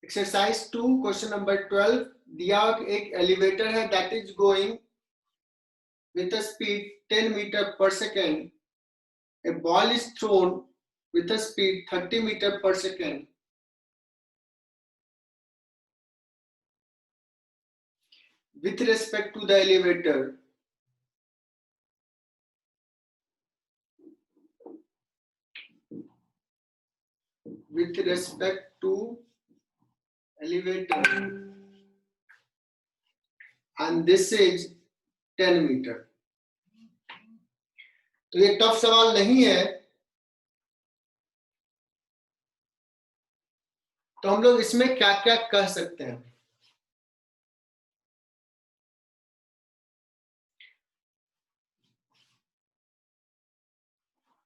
Exercise 2 question number 12 दिया एक elevator है that is going with a speed 10 meter per second. A ball is thrown with a speed 30 meter per second. With respect to the elevator, with respect to elevator, and this is 10 meter. तो ये tough सवाल नहीं है, तो हम लोग इसमें क्या क्या कह सकते हैं।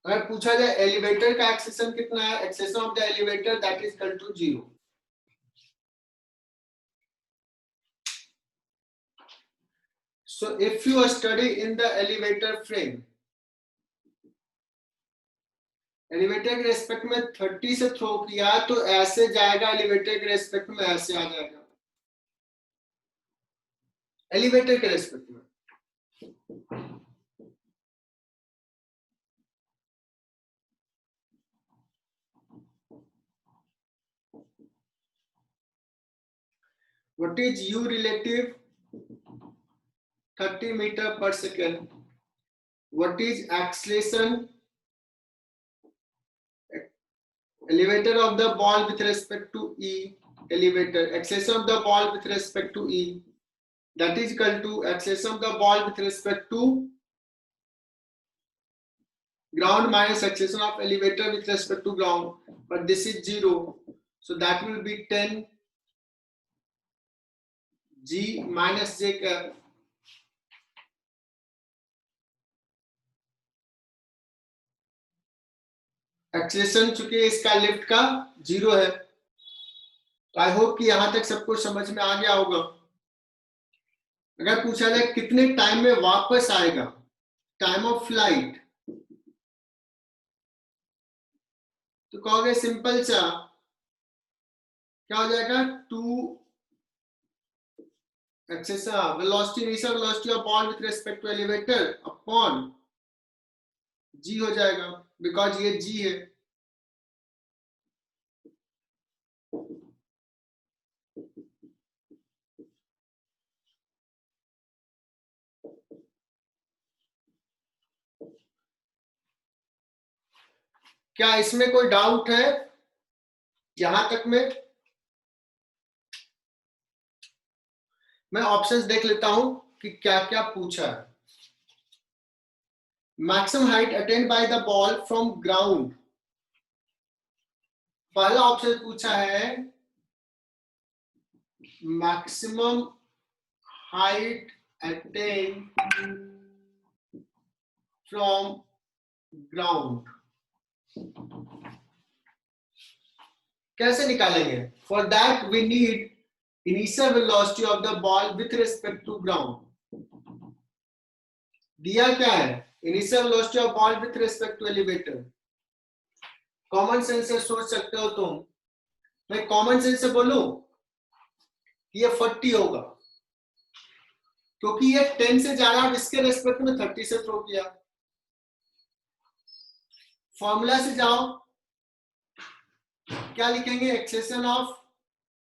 अगर पूछा जाए एलिवेटर का एक्सेशन कितना है, acceleration of the elevator that is equal to 0. So if you study in the elevator frame, elevator के रेस्पेक्ट में 30 से थ्रो किया तो ऐसे जाएगा, एलिवेटर के रेस्पेक्ट में ऐसे आ जाएगा, एलिवेटर के रेस्पेक्ट में। What is u relative 30 meter per second? What is acceleration elevator of the ball with respect to e? Elevator acceleration of the ball with respect to e, that is equal to acceleration of the ball with respect to ground minus acceleration of elevator with respect to ground, but this is 0, so that will be 10 g minus j cap. Acceleration चूंकि इसका lift का 0 है, तो I hope कि यहां तक सबको समझ में आ गया होगा। अगर पूछा जाए कितने टाइम में वापस आएगा, टाइम ऑफ फ्लाइट, तो कहोगे सिंपल सा क्या हो जाएगा, 2 acceleration velocity initial velocity of ball with respect to elevator upon g हो जाएगा, बिकॉज ये g है। क्या इसमें कोई डाउट है यहां तक में? मैं ऑप्शंस देख लेता हूं कि क्या क्या पूछा है। Maximum height attend by the ball from ground, पहला ऑप्शन पूछा है maximum height attained from ground. कैसे निकालेंगे? For that we need initial velocity of the ball with respect to ground. दिया क्या है? Initial velocity of ball with respect to elevator. Common sense से सोच सकते हो तुम, मैं कॉमन सेंस से बोलूं ये 40 होगा, क्योंकि ये 10 से जा रहा है, इसके रेस्पेक्ट में 30 से थ्रो किया। फॉर्मूला से जाओ, क्या लिखेंगे? Acceleration of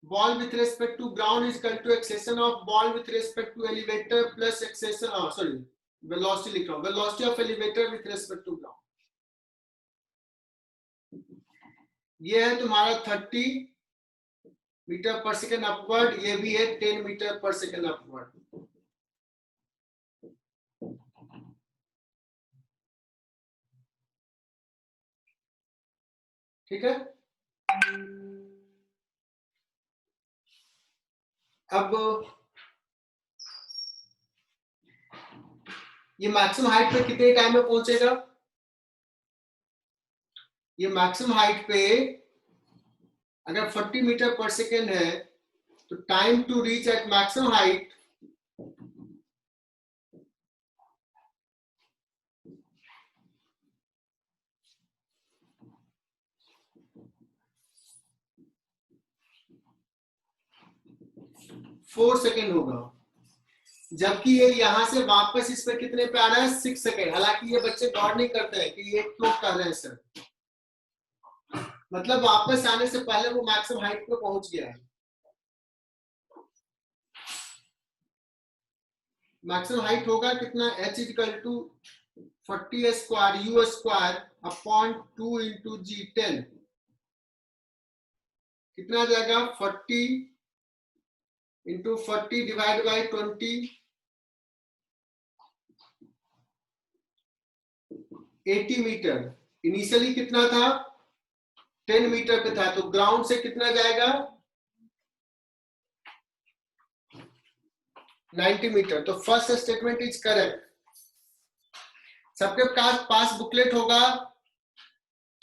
ball with respect to ground is equal to acceleration of ball with respect to elevator plus acceleration, sorry velocity लिख रहा हूं, velocity of elevator with respect to ground. ये है तुम्हारा 30 मीटर पर सेकेंड अपवर्ड, ये भी है 10 मीटर पर सेकेंड अपवर्ड। ठीक है, अब ये मैक्सिमम हाइट पे कितने टाइम में पहुंचेगा? ये मैक्सिमम हाइट पे अगर 40 मीटर पर सेकेंड है तो time to reach at maximum height 4 second होगा, जबकि ये यहां से वापस इस पे कितने पे आ रहा है 6 सेकेंड। हालांकि ये बच्चे गौर नहीं करते हैं कि ये क्यों कर रहे हैं सर, मतलब वापस आने से पहले वो मैक्सिमम हाइट पे पहुंच गया है। मैक्सिमम हाइट होगा कितना, h equal to 40 square u square upon 2 into जी 10, कितना आ जाएगा 40 into 40 divide by 20, 80 metre. Initially कितना था 10 मीटर पे था, तो ग्राउंड से कितना जाएगा 90 मीटर। तो फर्स्ट स्टेटमेंट इज करेक्ट। सबके पास बुकलेट होगा।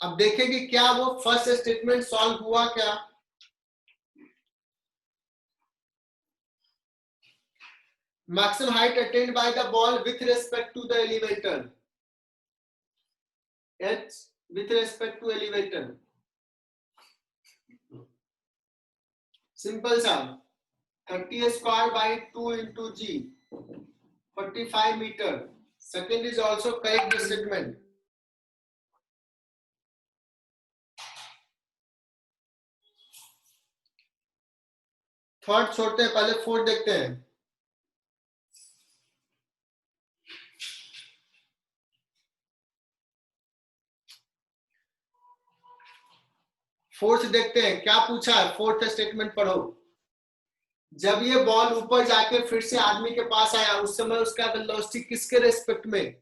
अब देखें कि क्या वो फर्स्ट स्टेटमेंट सॉल्व हुआ क्या। Maximum height attend by the ball with respect to the elevator, h with respect to elevator, simple सा 30 square by 2 into g 45 metre. Second is also correct statement. Third छोड़ते हैं, पहले fourth देखते हैं। Fourth देखते हैं क्या पूछा है, फोर्थ स्टेटमेंट पढ़ो। जब ये बॉल ऊपर जाके फिर से आदमी के पास आया, उस समय उसका वेलोसिटी किसके रेस्पेक्ट में,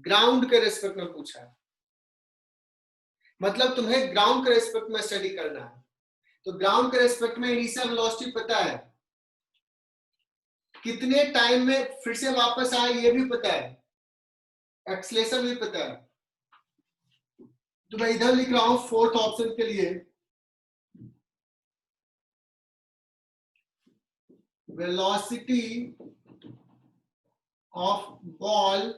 ग्राउंड के रेस्पेक्ट में पूछा है। मतलब तुम्हें ग्राउंड के रेस्पेक्ट में स्टडी करना है। तो ग्राउंड के रेस्पेक्ट में इनिशियल वेलोसिटी पता है, कितने टाइम में फिर से वापस आए ये भी पता है, एक्सलेशन भी पता है। तो मैं इधर लिख रहा हूं फोर्थ ऑप्शन के लिए, velocity of ball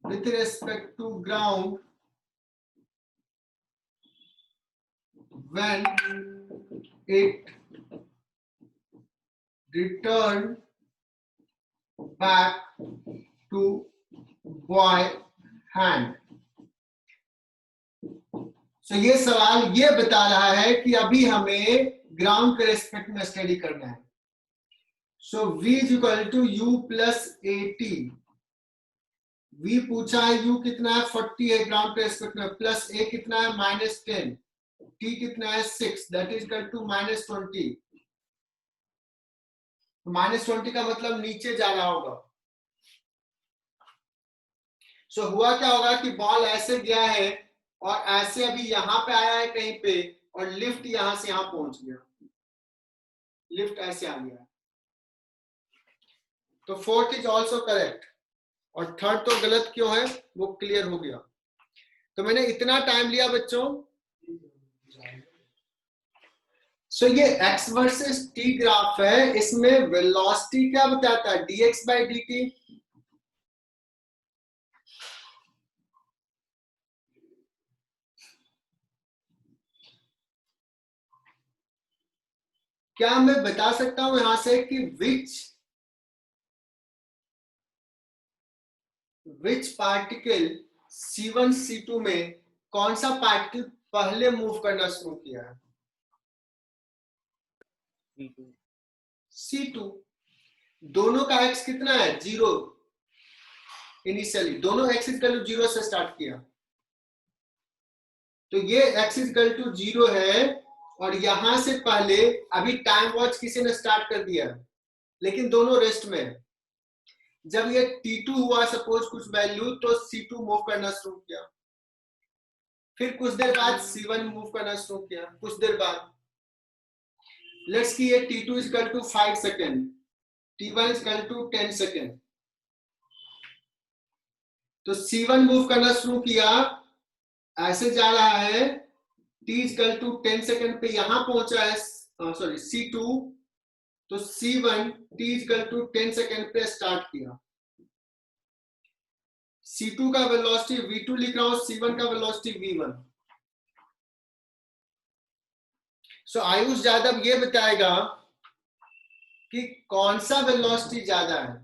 with respect to ground when it returned back to boy hand। So ये सवाल ये बता रहा है कि अभी हमें ग्राउंड के रेस्पेक्ट में स्टडी करना है। So v is equal to u plus 80। v पूछा है, u कितना है 40 है ग्राउंड के रेस्पेक्ट में, प्लस a कितना है -10, t कितना है 6, दैट इज इक्वल टू -20। -20 का मतलब नीचे जा रहा होगा। सो हुआ क्या होगा कि बॉल ऐसे गया है और ऐसे अभी यहां पे आया है कहीं पे, और लिफ्ट यहां से यहां पहुंच गया, लिफ्ट ऐसे आ गया। तो फोर्थ इज ऑल्सो करेक्ट, और थर्ड तो गलत क्यों है वो क्लियर हो गया। तो मैंने इतना टाइम लिया बच्चों। सो ये x वर्सेस t ग्राफ है, इसमें वेलोसिटी क्या बताता है, dx बाई dt। क्या मैं बता सकता हूं यहां से कि विच पार्टिकल C1 C2 में कौन सा पार्टिकल पहले मूव करना शुरू किया है, C2। दोनों का x कितना है 0, इनिशियली दोनों x इक्वल टू 0 से स्टार्ट किया। तो ये x इक्वल टू 0 है, और यहां से पहले अभी टाइम वॉच किसी ने स्टार्ट कर दिया, लेकिन दोनों रेस्ट में है। जब ये T2 हुआ सपोज कुछ वैल्यू, तो C2 मूव करना शुरू किया, फिर कुछ देर बाद C1 मूव करना शुरू किया, कुछ देर बाद लेट्स की ये T2 is equal to 5 second, T1 is equal to 10 second. तो C1 मूव करना शुरू किया, ऐसे जा रहा है, T is equal to 10 second पे यहां पहुंचा है, सॉरी C2, तो C1 T is equal to 10 second पे स्टार्ट किया। C2 का वेलोसिटी V2 लिख रहा हूं, C1 का वेलोसिटी V1। सो आयुष यादव ये बताएगा कि कौन सा वेलोसिटी ज्यादा है।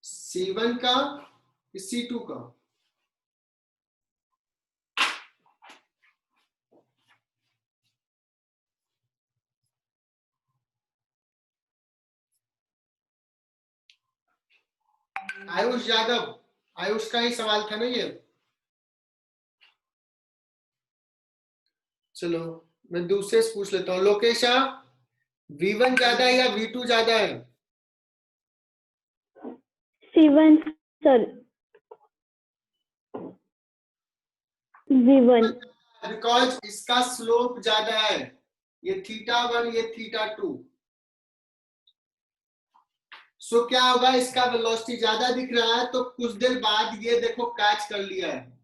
C1 का कि C2 का? आयुष यादव, आयुष का ही सवाल था ना ये। चलो मैं दूसरे से पूछ लेता हूँ। लोकेशा, V1 ज्यादा है या V2 ज्यादा है? C1 sir, V1। बिकॉज इसका स्लोप ज्यादा है, ये θ1 ये θ2। सो क्या होगा, इसका वेलोसिटी ज्यादा दिख रहा है तो कुछ देर बाद ये देखो कैच कर लिया है।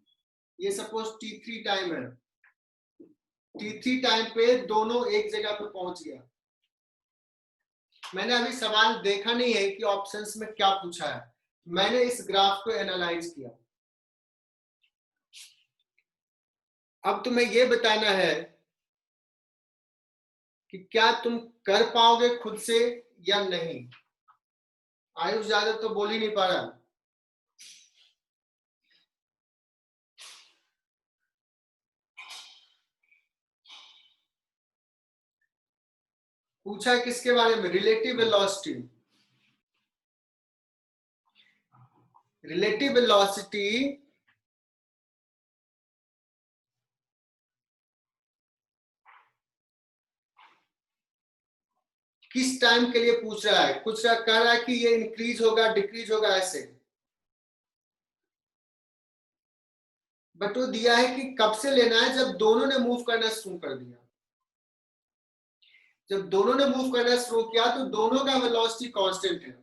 ये सपोज T3 टाइम है, T3 टाइम पे दोनों एक जगह पे पहुंच गया। मैंने अभी सवाल देखा नहीं है कि ऑप्शंस में क्या पूछा है, मैंने इस ग्राफ को एनालाइज किया। अब तुम्हें ये बताना है कि क्या तुम कर पाओगे खुद से या नहीं। आयुष ज्यादा तो बोल ही नहीं पा रहा। पूछा है किसके बारे में? Relative velocity. रिलेटिव वेलोसिटी किस टाइम के लिए पूछ रहा है? कुछ कह रहा है कि ये इंक्रीज होगा डिक्रीज होगा ऐसे, बट वो दिया है कि कब से लेना है, जब दोनों ने मूव करना शुरू कर दिया। जब दोनों ने मूव करना शुरू किया तो दोनों का वेलोसिटी कांस्टेंट है।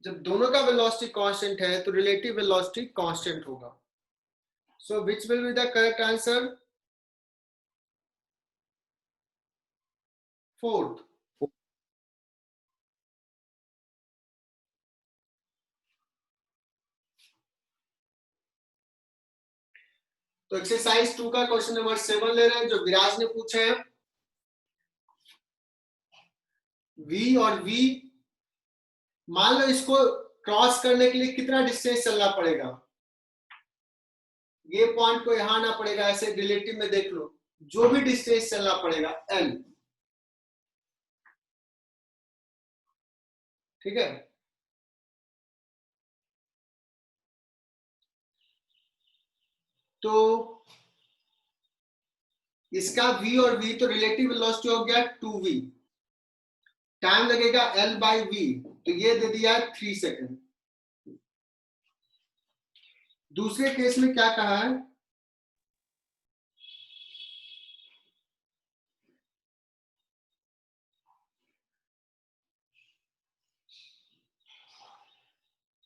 जब दोनों का वेलोसिटी कांस्टेंट है तो रिलेटिव वेलोसिटी कांस्टेंट होगा। So which will be the correct answer? Fourth. तो एक्सरसाइज 2 का क्वेश्चन नंबर 7 ले रहे हैं जो विराज ने पूछा है। V और V, मान लो इसको क्रॉस करने के लिए कितना डिस्टेंस चलना पड़ेगा? ये पॉइंट को यहां आना पड़ेगा, ऐसे रिलेटिव में देख लो, जो भी डिस्टेंस चलना पड़ेगा L। ठीक है, तो इसका V और V तो रिलेटिव वेलोसिटी हो गया 2V, टाइम लगेगा L/V, तो ये दे दिया 3 सेकेंड। दूसरे केस में क्या कहा है?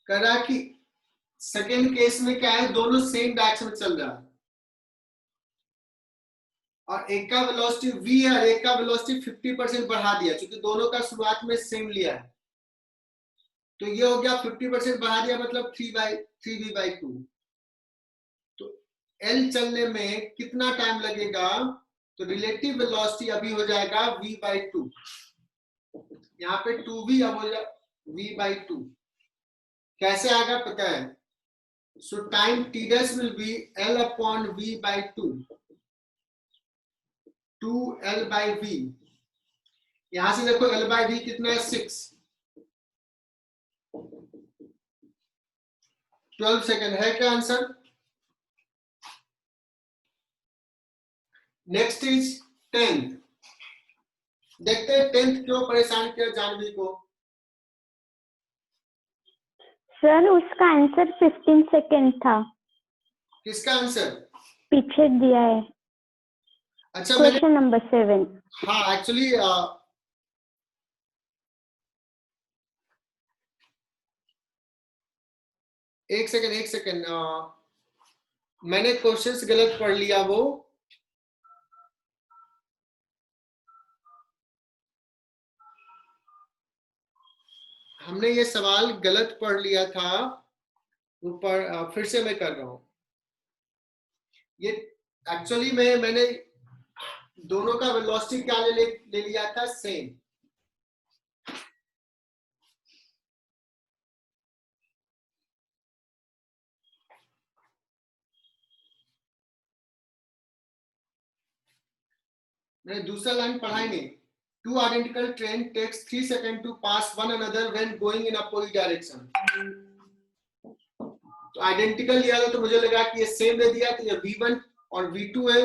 कह रहा है कि सेकेंड केस में क्या है, दोनों सेम डायरेक्शन में चल रहा है और एक का वेलोसिटी v है और एक का वेलोसिटी 50% बढ़ा दिया, क्योंकि दोनों का शुरुआत में सेम लिया है। तो ये हो गया 50% बढ़ा दिया, मतलब 3v/2। तो L चलने में कितना टाइम लगेगा? तो रिलेटिव वेलोसिटी अभी हो जाएगा v/2, यहाँ पे 2v अब हो जाएगा v/2। कैसे आएगा पता है? सो time t' will be L/v/2, 2L/v। यहां से देखो L/v कितना है? 6, 12 सेकेंड है क्या आंसर? Next is 10th। देखते हैं 10th क्यों परेशान किया जानवी को। सर उसका आंसर 15 सेकेंड था। किसका आंसर? पीछे दिया है अच्छा, क्वेश्चन नंबर 7। हाँ एक्चुअली एक सेकेंड, मैंने क्वेश्चंस गलत पढ़ लिया वो। हमने ये सवाल गलत पढ़ लिया था, ऊपर फिर से मैं कर रहा हूं। ये एक्चुअली मैंने दोनों का वेलोसिटी क्या ले लिया था, सेम। मैंने दूसरा लाइन पढ़ा ही नहीं। Two identical train takes 3 second to pass one another when going in opposite direction. तो आइडेंटिकल लिया था तो मुझे लगा कि ये सेम दे दिया, तो ये V1 और V2 है।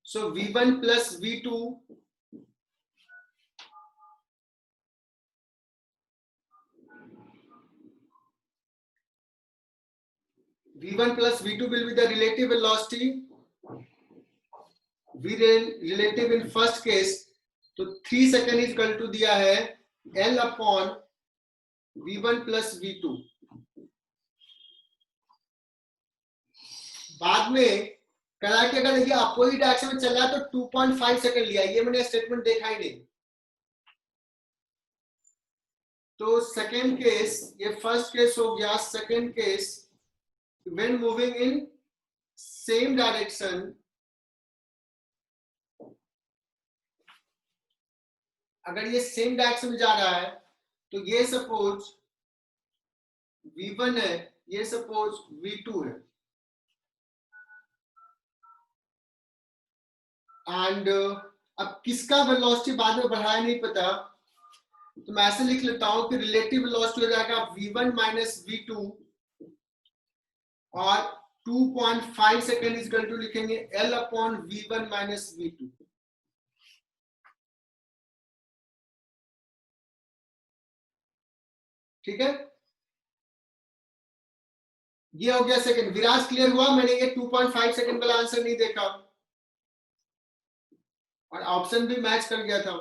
सो V1 plus V2 V1 plus V2 will be the relative velocity. V relative in first case, तो 3 सेकेंड इज इक्वल टू दिया है L upon V1 plus V2। बाद में करा कि अगर ये अपोजिट डायरेक्शन में चल रहा है तो 2.5 सेकेंड लिया, ये मैंने स्टेटमेंट देखा ही नहीं। तो सेकेंड केस, ये फर्स्ट केस हो गया। Second case, when moving in same direction, अगर ये सेम डायरेक्शन में जा रहा है तो ये सपोज V1 है, ये सपोज V2 है, एंड अब किसका वेलोसिटी बाद में बढ़ाया नहीं पता, तो मैं ऐसे लिख लेता हूं कि रिलेटिव वेलोसिटी हो जाएगा V1 माइनस V2 और 2.5 सेकेंड इज इक्वल टू लिखेंगे L upon V1 minus V2। ठीक है, ये हो गया सेकंड। विराज क्लियर हुआ? मैंने ये 2.5 सेकंड वाला आंसर नहीं देखा और ऑप्शन भी मैच कर गया था।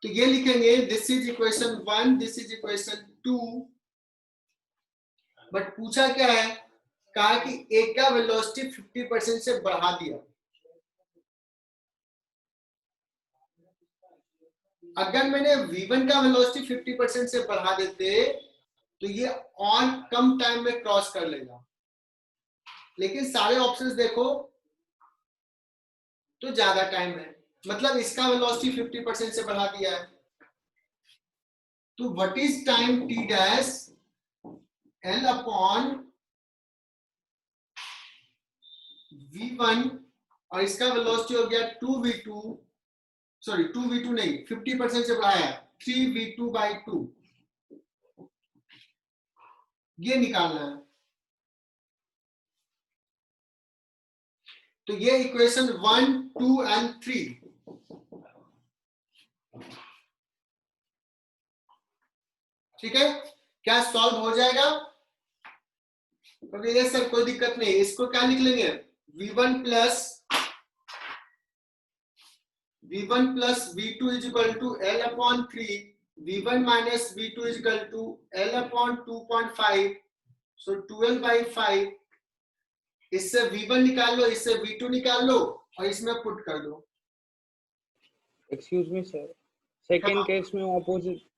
तो ये लिखेंगे this is equation 1, this is equation 2। But पूछा क्या है, कहा कि एक का वेलोसिटी 50% से बढ़ा दिया। अगर मैंने V1 का वेलोसिटी 50% से बढ़ा देते तो ये और कम टाइम में क्रॉस कर लेगा, लेकिन सारे ऑप्शंस देखो तो ज्यादा टाइम है, मतलब इसका वेलोसिटी 50% से बढ़ा दिया है। तो what is time t dash? L upon V1 और इसका वेलोसिटी हो गया 2v2, सॉरी 2v2 नहीं, 50% से बढ़ाया 3v2 by 2, ये निकालना है। तो ये इक्वेशन 1, 2 एंड 3। ठीक है, क्या सॉल्व हो जाएगा? तो ये सर कोई दिक्कत नहीं, इसको क्या लिख लेंगे, V1 plus V2 is equal to L upon 3, V1 minus V2 is equal to L upon 2.5, so 12 by 5। इससे V1 निकाल लो, इससे V2 निकाल लो और इसमें पुट कर दो। Excuse me sir, second case में ऑपोजिट।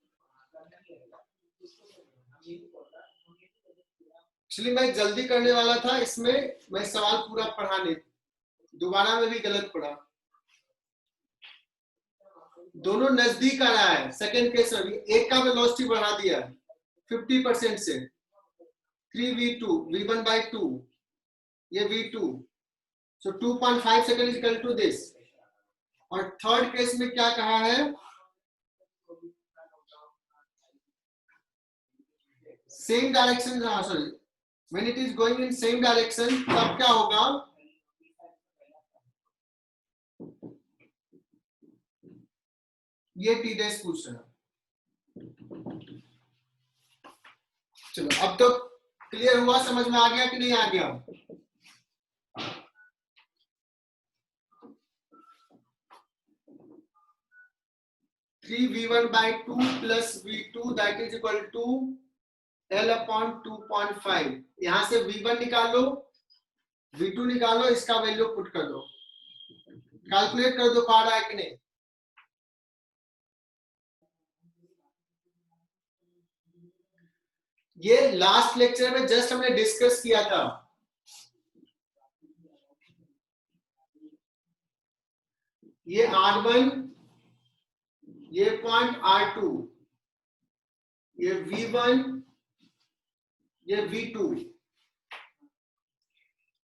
एक्चुअली मैं जल्दी करने वाला था, इसमें मैं सवाल पूरा पढ़ा नहीं, दोबारा में भी गलत पढ़ा। दोनों नजदीक आ रहा है। सेकेंड केस में एक का वेलोसिटी बढ़ा दिया 50% से, 3v2, V1 by 2, ये V2, so 2.5 second is equal to this. और थर्ड केस में क्या कहा है, same direction, sorry when it is going in same direction, तब क्या होगा, ये टी डैश पूछ रहा। चलो अब तो क्लियर हुआ, समझ में आ गया कि नहीं आ गया? Three V1 by 2 plus V2 that is equal to L upon 2.5। यहां से V1 निकालो, V2 निकालो, इसका वैल्यू पुट कर दो, कैलकुलेट कर दो, पा रहा है कि नहीं? ये लास्ट लेक्चर में जस्ट हमने डिस्कस किया था। ये R1, ये पॉइंट R2, ये V1, ये V2।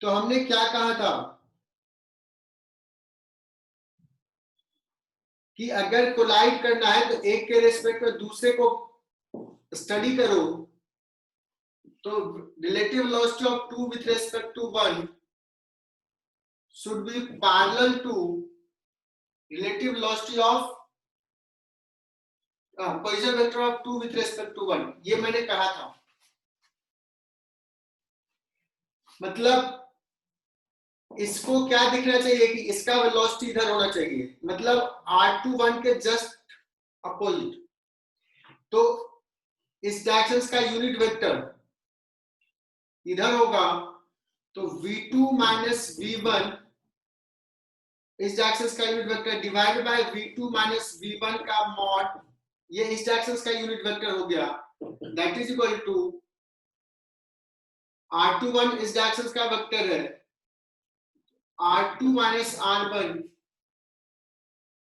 तो हमने क्या कहा था कि अगर कोलाइड करना है तो एक के रिस्पेक्ट में दूसरे को स्टडी करो, तो relative velocity of two with respect to one should be parallel to relative velocity of position vector of two with respect to one. ये मैंने कहा था। मतलब इसको क्या दिखना चाहिए कि इसका वेलोसिटी इधर होना चाहिए, मतलब R21 के जस्ट अपोजिट। तो इस डायरेक्शन का यूनिट वेक्टर इधर होगा, तो V2 माइनस V1 इस डायरेक्शन का unit vector divided by V2 minus V1 का मॉड, ये इस डायरेक्शन का यूनिट वेक्टर हो गया, that is equal to R21 इस डायरेक्शन का वेक्टर है, R2 माइनस R1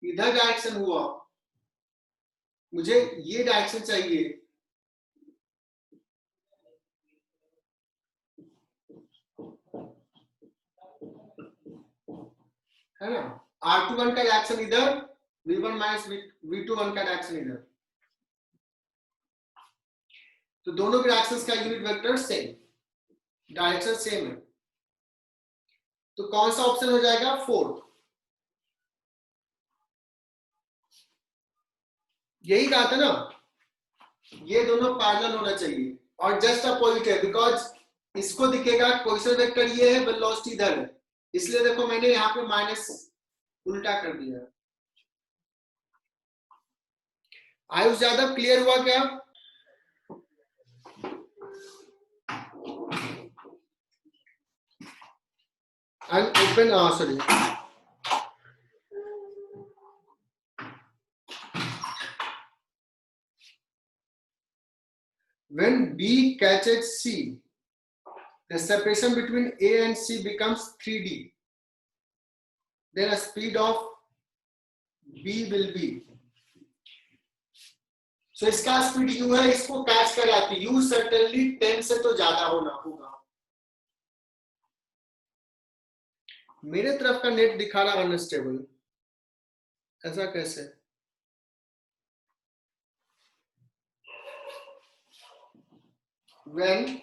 इधर डायरेक्शन हुआ, मुझे ये डायरेक्शन चाहिए, है ना। R21 का डायरेक्शन इधर, V1 माइनस V21 का डायरेक्शन इधर, तो दोनों के डायरेक्शंस का unit vector same, direction same है। तो कौन सा ऑप्शन हो जाएगा? फोर्थ। यही कहा था ना, ये दोनों पैरेलल होना चाहिए और जस्ट अपोजिट है, बिकॉज इसको दिखेगा पोजीशन वेक्टर ये है, वेलोसिटी इधर है, इसलिए देखो मैंने यहाँ पे माइनस उल्टा कर दिया। आयुष यादव क्लियर हुआ क्या? Open sorry, when B catches C, the separation between A and C becomes 3D. Then a speed of B will be. So इसका स्पीड u है, इसको कैच कर रहा है, u certainly 10 से तो ज्यादा होना होगा। मेरे तरफ का नेट दिखा रहा अनस्टेबल, ऐसा कैसे? When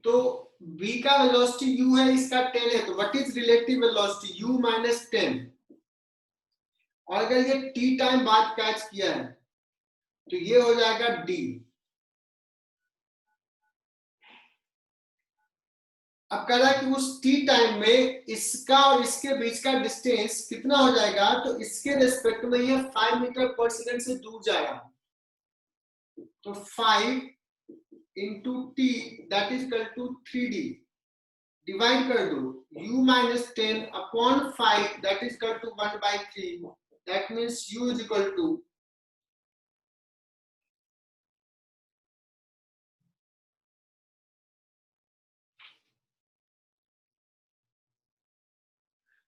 तो v का वेलोसिटी u है, इसका 10 है, तो what is relative velocity? u minus 10। और अगर ये t टाइम बाद कैच किया है तो ये हो जाएगा d। अब कह रहा है कि उस t टाइम में इसका और इसके बीच का डिस्टेंस कितना हो जाएगा, तो इसके रेस्पेक्ट में ये 5 मीटर पर सेकंड से दूर जाएगा, तो 5 into t that is equal to 3d। Divide कर दो, u minus 10 upon 5 that is equal to 1/3, that means u is equal to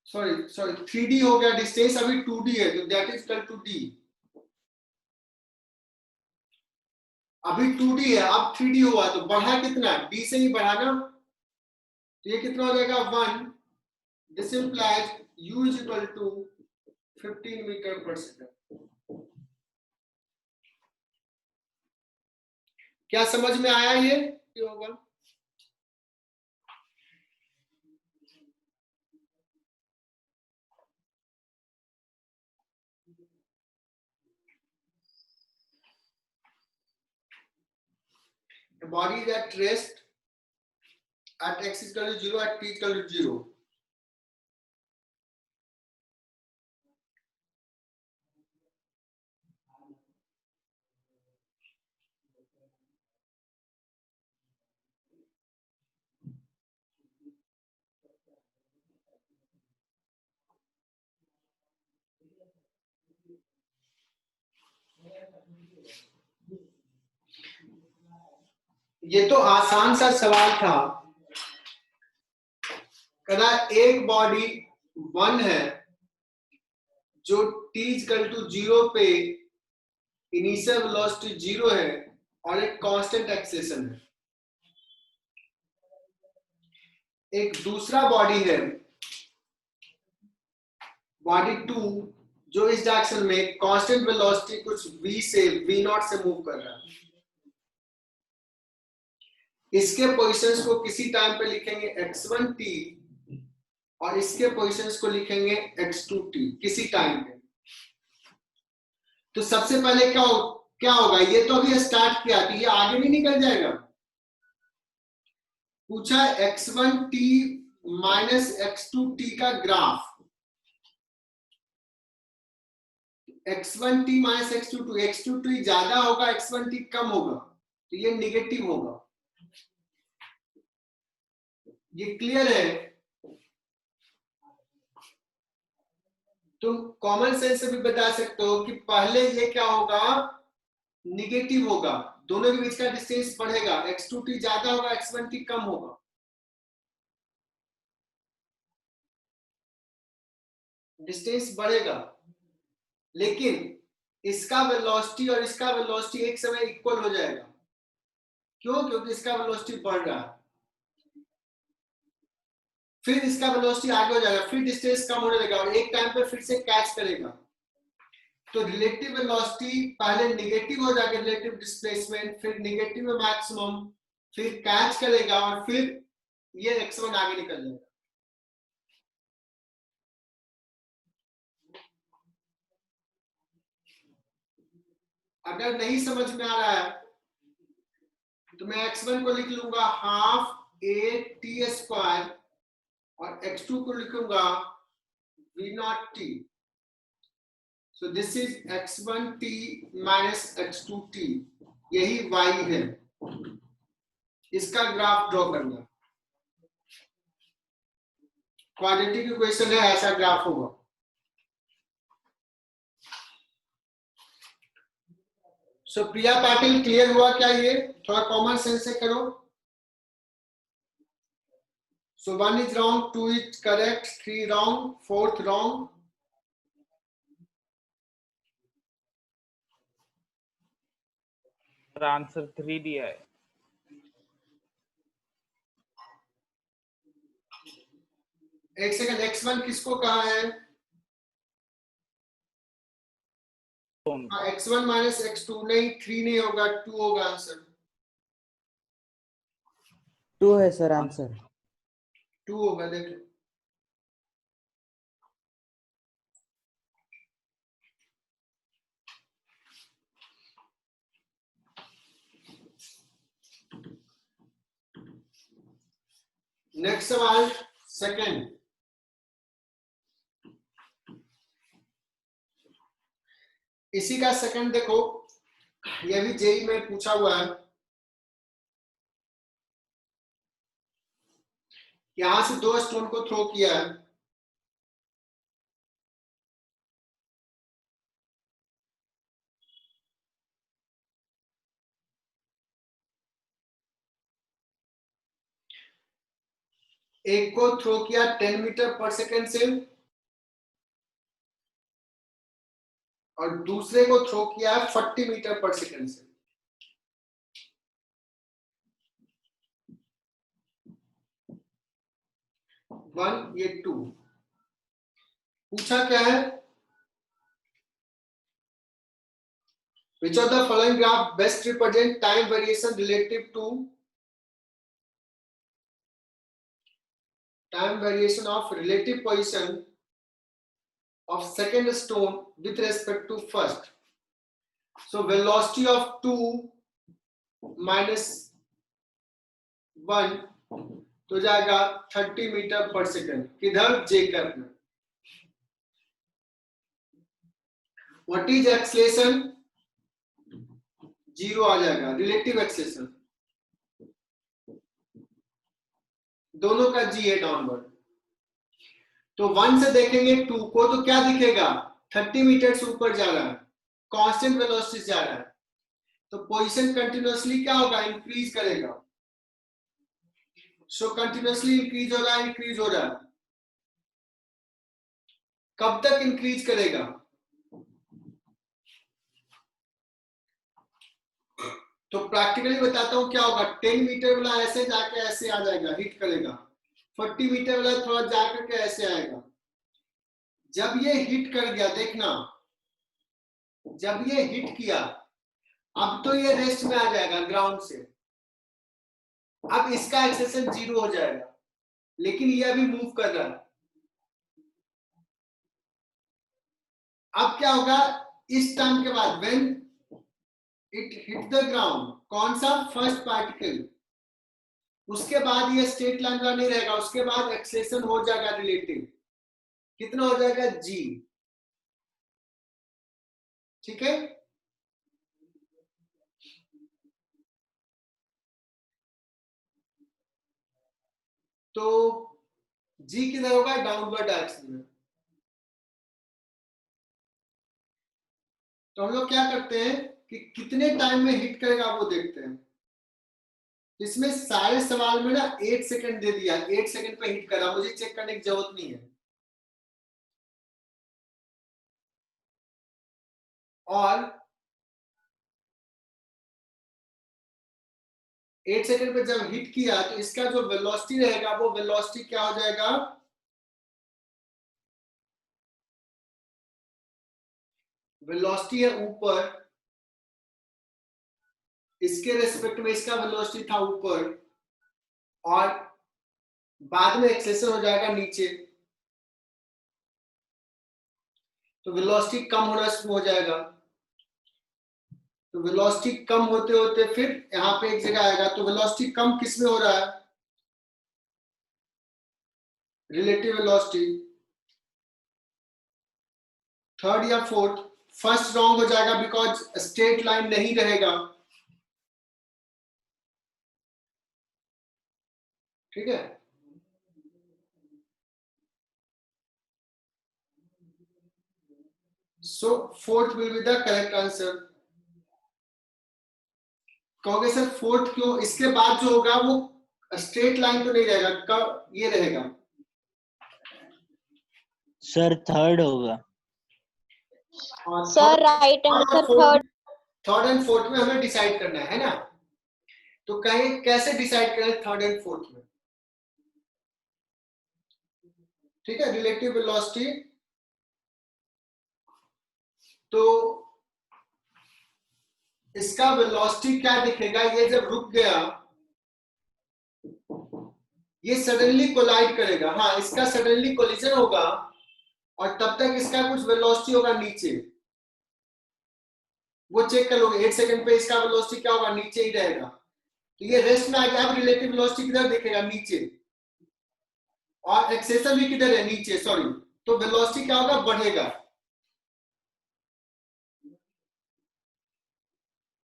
sorry 3d हो गया डिस्टेंस, अभी 2d है, तो that is equal to d। अभी 2d है, अब 3d हुआ, तो बढ़ा कितना? d से ही बढ़ा ना, तो ये कितना हो जाएगा 1। This implies u is equal to 15 metre per second. क्या समझ में आया ये होगा? body is at rest at x is equal to 0, at t is equal to 0. ये तो आसान सा सवाल था। कहना एक बॉडी 1 है जो t इक्वल टू 0 पे इनिशियल वेलोसिटी 0 है और एक कांस्टेंट एक्सेलेरेशन है। एक दूसरा बॉडी है बॉडी 2 जो इस डायरेक्शन में कांस्टेंट वेलोसिटी कुछ v से v0 से मूव कर रहा है। इसके पोजीशंस को किसी टाइम पे लिखेंगे x1t और इसके पोजीशंस को लिखेंगे x2t किसी टाइम पे। तो सबसे पहले क्या होगा, ये तो अभी स्टार्ट किया तो ये आगे नहीं निकल जाएगा। पूछा x1t माइनस x2t का ग्राफ। x1t माइनस x2t ज्यादा होगा, x1t कम होगा, तो ये निगेटिव होगा। ये क्लियर है? तुम कॉमन सेंस से भी बता सकते हो कि पहले ये क्या होगा, निगेटिव होगा, दोनों के बीच का डिस्टेंस बढ़ेगा, x2t ज्यादा होगा, x1t कम होगा। डिस्टेंस बढ़ेगा, लेकिन इसका वेलोसिटी और इसका वेलोसिटी एक समय इक्वल हो जाएगा। क्यों? क्योंकि इसका वेलोसिटी बढ़ रहा है, फिर इसका वेलोसिटी आगे हो जाएगा, फिर डिस्टेंस कम होने लगेगा और एक टाइम पे फिर से कैच करेगा। तो रिलेटिव वेलोसिटी पहले नेगेटिव हो जाएगा, रिलेटिव डिस्प्लेसमेंट, फिर नेगेटिव में मैक्सिमम, फिर कैच करेगा और फिर ये x1 आगे निकल जाएगा। अगर नहीं समझ में आ रहा है तो मैं x1 को लिख लूंगा हाफ a_t² और x2 को लिखूंगा v0t। So this is x1t minus x2t, यही y है। इसका ग्राफ ड्रॉ करना, क्वाड्रेटिक इक्वेशन है, ऐसा ग्राफ होगा। सो प्रिया पाटिल, क्लियर हुआ क्या? ये थोड़ा कॉमन सेंस से करो। So 1 is wrong, 2 is correct, 3 wrong, 4th wrong. Answer 3 दिया है। एक सेकंड, x1 किसको कहा है? x1 माइनस x2, नहीं 3 नहीं होगा, 2 होगा आंसर। 2 है सर आंसर। 2 होगा, देखो। नेक्स्ट सवाल सेकंड। इसी का सेकंड देखो, ये भी जेई में पूछा हुआ है। यहां से 2 स्टोन को थ्रो किया है, एक को थ्रो किया 10 मीटर पर सेकंड से और दूसरे को थ्रो किया 40 मीटर पर सेकंड से। वन, ये 2। पूछा क्या है? Which of the following graph best represent time variation relative to time variation of relative position of second stone with respect to first? So velocity of 2 minus 1 तो जाएगा 30 metre पर second, किधर जे cap में। What is acceleration, 0 आ जाएगा, relative acceleration दोनों का जी है downward. तो 1 से देखेंगे 2 को तो क्या दिखेगा, 30 मीटर से ऊपर जा रहा है, कांस्टेंट वेलोसिटी जा रहा है, तो पोजीशन कंटिन्यूअसली क्या होगा, इंक्रीज करेगा। सो कंटिन्यूअसली इंक्रीज हो रहा है, इंक्रीज हो रहा है। कब तक इंक्रीज करेगा, तो प्रैक्टिकली बताता हूं क्या होगा। 10 मीटर वाला ऐसे जाके ऐसे आ जाएगा, हिट करेगा। 40 मीटर वाला थोड़ा जाकर के ऐसे आएगा। जब ये हिट कर गया, देखना जब ये हिट किया, अब तो ये रेस्ट में आ जाएगा ग्राउंड से। अब इसका एक्सेलेरेशन 0 हो जाएगा, लेकिन ये अभी मूव कर रहा है। अब क्या होगा, इस टाइम के बाद when it hit the ground, कौन सा, फर्स्ट पार्टिकल, उसके बाद ये स्ट्रेट लाइन का नहीं रहेगा, उसके बाद एक्सेलेरेशन हो जाएगा रिलेटिव। कितना हो जाएगा, जी। ठीक है, तो जी किधर होगा, डाउनवर्ड डायरेक्शन में। तो हम लोग क्या करते हैं कि कितने टाइम में हिट करेगा वो देखते हैं। इसमें सारे सवाल में ना 8 सेकंड दे दिया, 8 सेकंड पे हिट करा, मुझे चेक करने की जरूरत नहीं है। और 8 सेकंड पे जब हिट किया तो इसका जो वेलोसिटी रहेगा वो वेलोसिटी क्या हो जाएगा, वेलोसिटी है ऊपर, इसके रेस्पेक्ट में इसका वेलोसिटी था ऊपर, और बाद में एक्सेलेरेशन हो जाएगा नीचे, तो वेलोसिटी कम होना शुरू हो जाएगा। तो वेलोसिटी कम होते होते फिर यहाँ पे एक जगह आएगा, तो वेलोसिटी कम किस में हो रहा है, रिलेटिव वेलोसिटी, थर्ड या फोर्थ। फर्स्ट रॉन्ग हो जाएगा बिकॉज स्ट्रेट लाइन नहीं रहेगा। ठीक है, so fourth will be the correct answer. कहोगे सर फोर्थ क्यों, इसके बाद जो होगा वो स्ट्रेट लाइन तो नहीं रहेगा, कब ये रहेगा, सर थर्ड होगा। Sir right answer third. Third and fourth में हमें डिसाइड करना है ना, तो कहीं कैसे डिसाइड करें थर्ड एंड फोर्थ में। ठीक है, रिलेटिव वेलोसिटी, तो इसका वेलोसिटी क्या दिखेगा, ये जब रुक गया ये सडनली कोलाइड करेगा, हाँ इसका सडनली कोलिजन होगा, और तब तक इसका कुछ वेलोसिटी होगा नीचे, वो चेक कर लोगे 8 सेकंड पे इसका वेलोसिटी क्या होगा, नीचे ही रहेगा। तो ये रेस्ट में आ गया, अब रिलेटिव वेलोसिटी किधर दिखेगा, नीचे, और एक्सेलेरेशन भी किधर है, नीचे, सॉरी, तो वेलोसिटी क्या होगा, बढ़ेगा।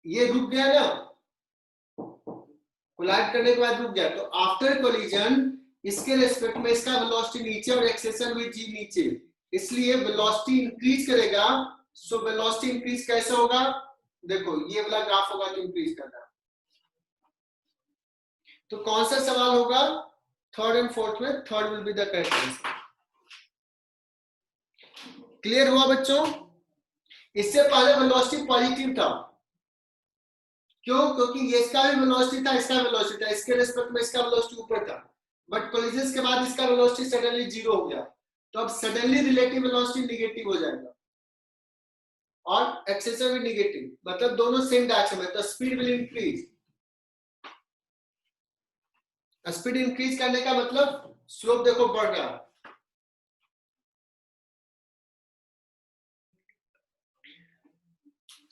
ये रुक गया ना, कोलाइड करने के बाद रुक गया, तो आफ्टर कोलिजन इसके रेस्पेक्ट में इसका वेलोसिटी नीचे और एक्सेलेरेशन भी जी नीचे, इसलिए वेलोसिटी इंक्रीज करेगा। सो वेलोसिटी इंक्रीज कैसे होगा, देखो ये वाला ग्राफ होगा तो इंक्रीज करना। तो कौन सा सवाल होगा, थर्ड एंड फोर्थ में, third will be the correct answer. Clear हुआ बच्चों, इससे पहले वेलोसिटी पॉजिटिव था, क्यों, क्योंकि ये इसका भी वेलोसिटी था, इसका वेलोसिटी था, इसके रिस्पेक्ट में इसका वेलोसिटी ऊपर था, बट कोलिजन के बाद इसका वेलोसिटी सडनली 0 हो गया, तो अब सडनली रिलेटिव वेलोसिटी नेगेटिव हो जाएगा और एक्सेलेरेशन भी नेगेटिव, मतलब दोनों सेम डायरेक्शन में, तो speed will increase. Speed increase करने का मतलब स्लोप देखो बढ़ रहा है।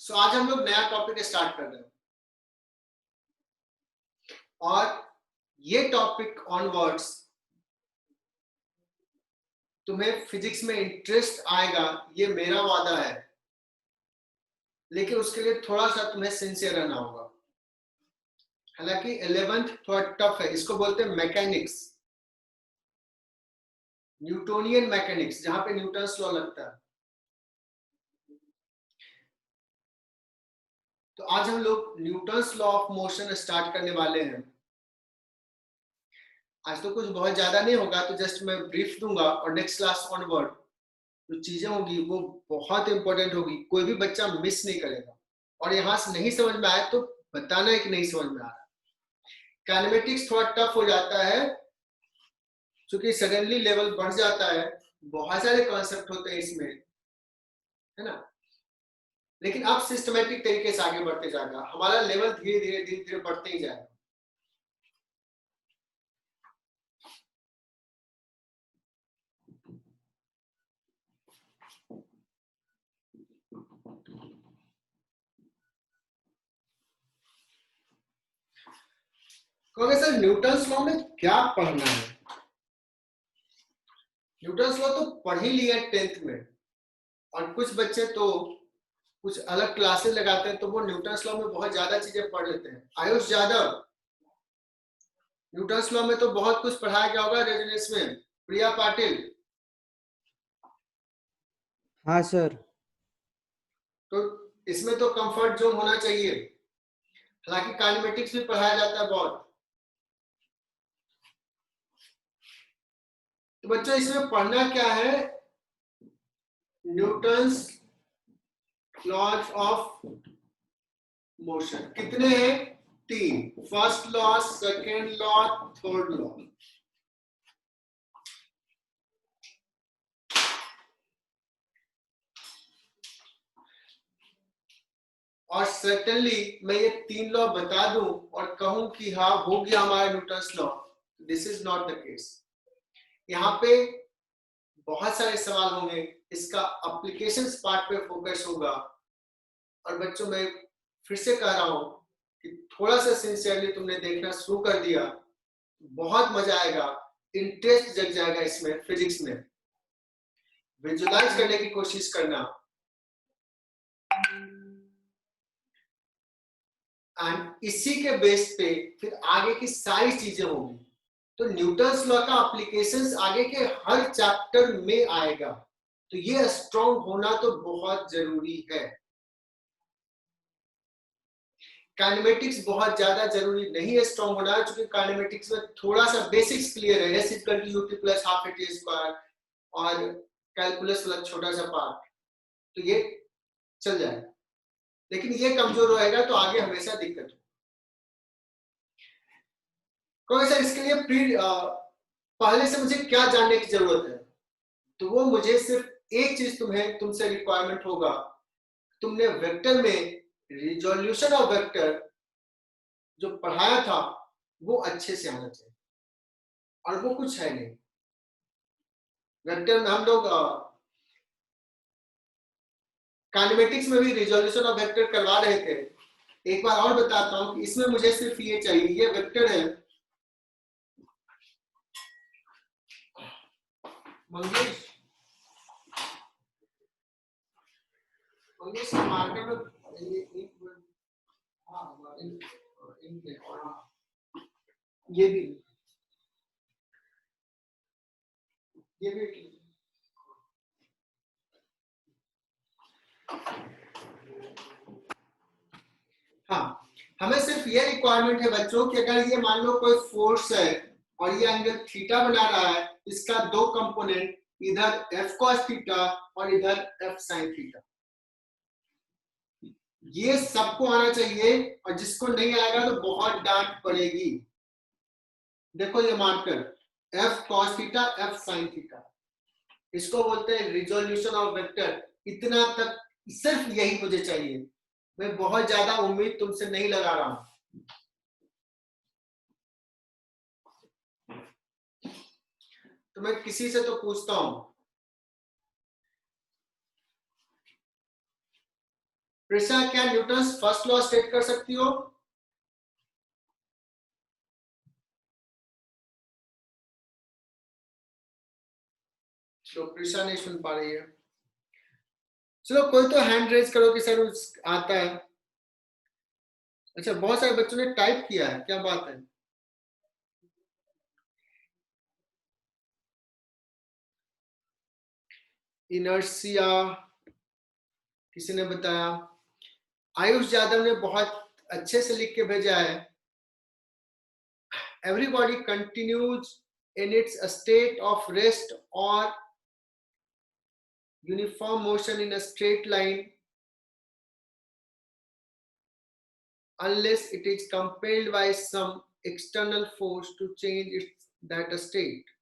सो आज हम लोग नया टॉपिक स्टार्ट कर रहे हैं, और ये टॉपिक ऑनवर्ड्स तुम्हें फिजिक्स में इंटरेस्ट आएगा, ये मेरा वादा है, लेकिन उसके लिए थोड़ा सा तुम्हें सिंसियर रहना होगा। हालांकि 11th थोड़ा टफ है, इसको बोलते हैं मैकेनिक्स, न्यूटोनियन मैकेनिक्स, जहां पे न्यूटन्स लॉ लगता है। तो आज हम लोग Newton's law of motion start करने वाले हैं। आज तो कुछ बहुत ज्यादा नहीं होगा, तो जस्ट मैं ब्रीफ दूंगा और नेक्स्ट क्लास ऑनवर्ड जो चीजें होगी वो बहुत इंपॉर्टेंट होगी, कोई भी बच्चा मिस नहीं करेगा। और यहां से नहीं समझ में आए तो बताना है कि नहीं समझ में आ रहा। काइनेमेटिक्स थोड़ा टफ हो जाता है क्योंकि सडनली लेवल बढ़ जाता है, बहुत सारे कॉन्सेप्ट होते हैं इसमें, है ना। लेकिन अब सिस्टमेटिक तरीके से आगे बढ़ते जाएगा, हमारा लेवल धीरे धीरे बढ़ते ही जाएगा। कहोगे सर न्यूटन्स लॉ में क्या पढ़ना है? न्यूटन्स लॉ तो पढ़ ही लिया 10th में, और कुछ बच्चे तो कुछ अलग क्लासेस लगाते हैं, तो वो न्यूटन्स लॉ में बहुत ज्यादा चीजें पढ़ लेते हैं। आयुष यादव, न्यूटन्स लॉ में तो बहुत कुछ पढ़ाया गया होगा रेजोनेंस में। प्रिया पाटिल, हाँ सर। तो इसमें तो कंफर्ट जोन होना चाहिए। हालांकि काइनेमेटिक्स भी पढ़ाया जाता है बहुत। तो बच्चों इसमें पढ़ना क्या है? न्यूटन्स लॉज ऑफ मोशन कितने हैं? 3। First law, second law, third law. और सर्टेनली मैं ये 3 लॉ बता दूं और कहूं कि हाँ हो गया हमारा Newton's law, this is not the case. यहाँ पे बहुत सारे सवाल होंगे, इसका एप्लीकेशंस पार्ट पे फोकस होगा। और बच्चों मैं फिर से कह रहा हूं कि थोड़ा सा सिंसियरली तुमने देखना शुरू कर दिया, बहुत मजा आएगा, इंटरेस्ट जग जाएगा इसमें, फिजिक्स में। विजुलाइज करने की कोशिश करना, एंड इसी के बेस पे फिर आगे की सारी चीजें होंगी। तो न्यूटन्स लॉ का एप्लीकेशंस आगे के हर चैप्टर में आएगा, तो ये स्ट्रॉन्ग होना तो बहुत जरूरी है। काइनेमेटिक्स बहुत ज्यादा जरूरी नहीं है स्ट्रॉन्ग होना, क्योंकि काइनेमेटिक्स में थोड़ा सा बेसिक्स क्लियर है, S equal to UT plus half A T square और कैलकुलस वाला छोटा सा पार्ट, तो ये चल जाएगा। लेकिन ये कमजोर रहेगा तो आगे हमेशा दिक्कत हो। सर इसके लिए पहले से मुझे क्या जानने की जरूरत है? तो वो मुझे सिर्फ एक चीज तुमसे रिक्वायरमेंट होगा, तुमने वेक्टर में रिजोल्यूशन ऑफ वेक्टर जो पढ़ाया था वो अच्छे से आना चाहिए, और वो कुछ है नहीं। वेक्टर में हम लोग काइनेमेटिक्स में भी रिजोल्यूशन ऑफ वेक्टर करवा रहे थे। एक बार और बताता हूं कि इसमें मुझे सिर्फ ये चाहिए, ये वेक्टर है। मंगेश मार्केट में ये भी हाँ, हमें सिर्फ ये रिक्वायरमेंट है बच्चों कि अगर ये मान लो कोई फोर्स है और ये एंगल थीटा बना रहा है, इसका 2 कंपोनेंट, इधर एफ कॉस थीटा और इधर एफ साइन थीटा, ये सबको आना चाहिए। और जिसको नहीं आएगा तो बहुत डांट पड़ेगी। देखो ये marker F cos theta, F sine theta, इसको बोलते हैं रिजोल्यूशन ऑफ वेक्टर। इतना तक सिर्फ यही मुझे चाहिए, मैं बहुत ज्यादा उम्मीद तुमसे नहीं लगा रहा हूं। तो मैं किसी से तो पूछता हूं, प्रिशा क्या न्यूटन्स फर्स्ट लॉ स्टेट कर सकती हो? तो प्रिशा नहीं सुन पा रही है। चलो कोई तो हैंड रेज करो कि सर आता है। अच्छा, बहुत सारे बच्चों ने टाइप किया है, क्या बात है। इनर्शिया किसी ने बताया। आयुष यादव ने बहुत अच्छे से लिख के भेजा है। Everybody continues in its state of rest or uniform motion in a straight line unless it is compelled by some external force to change that state.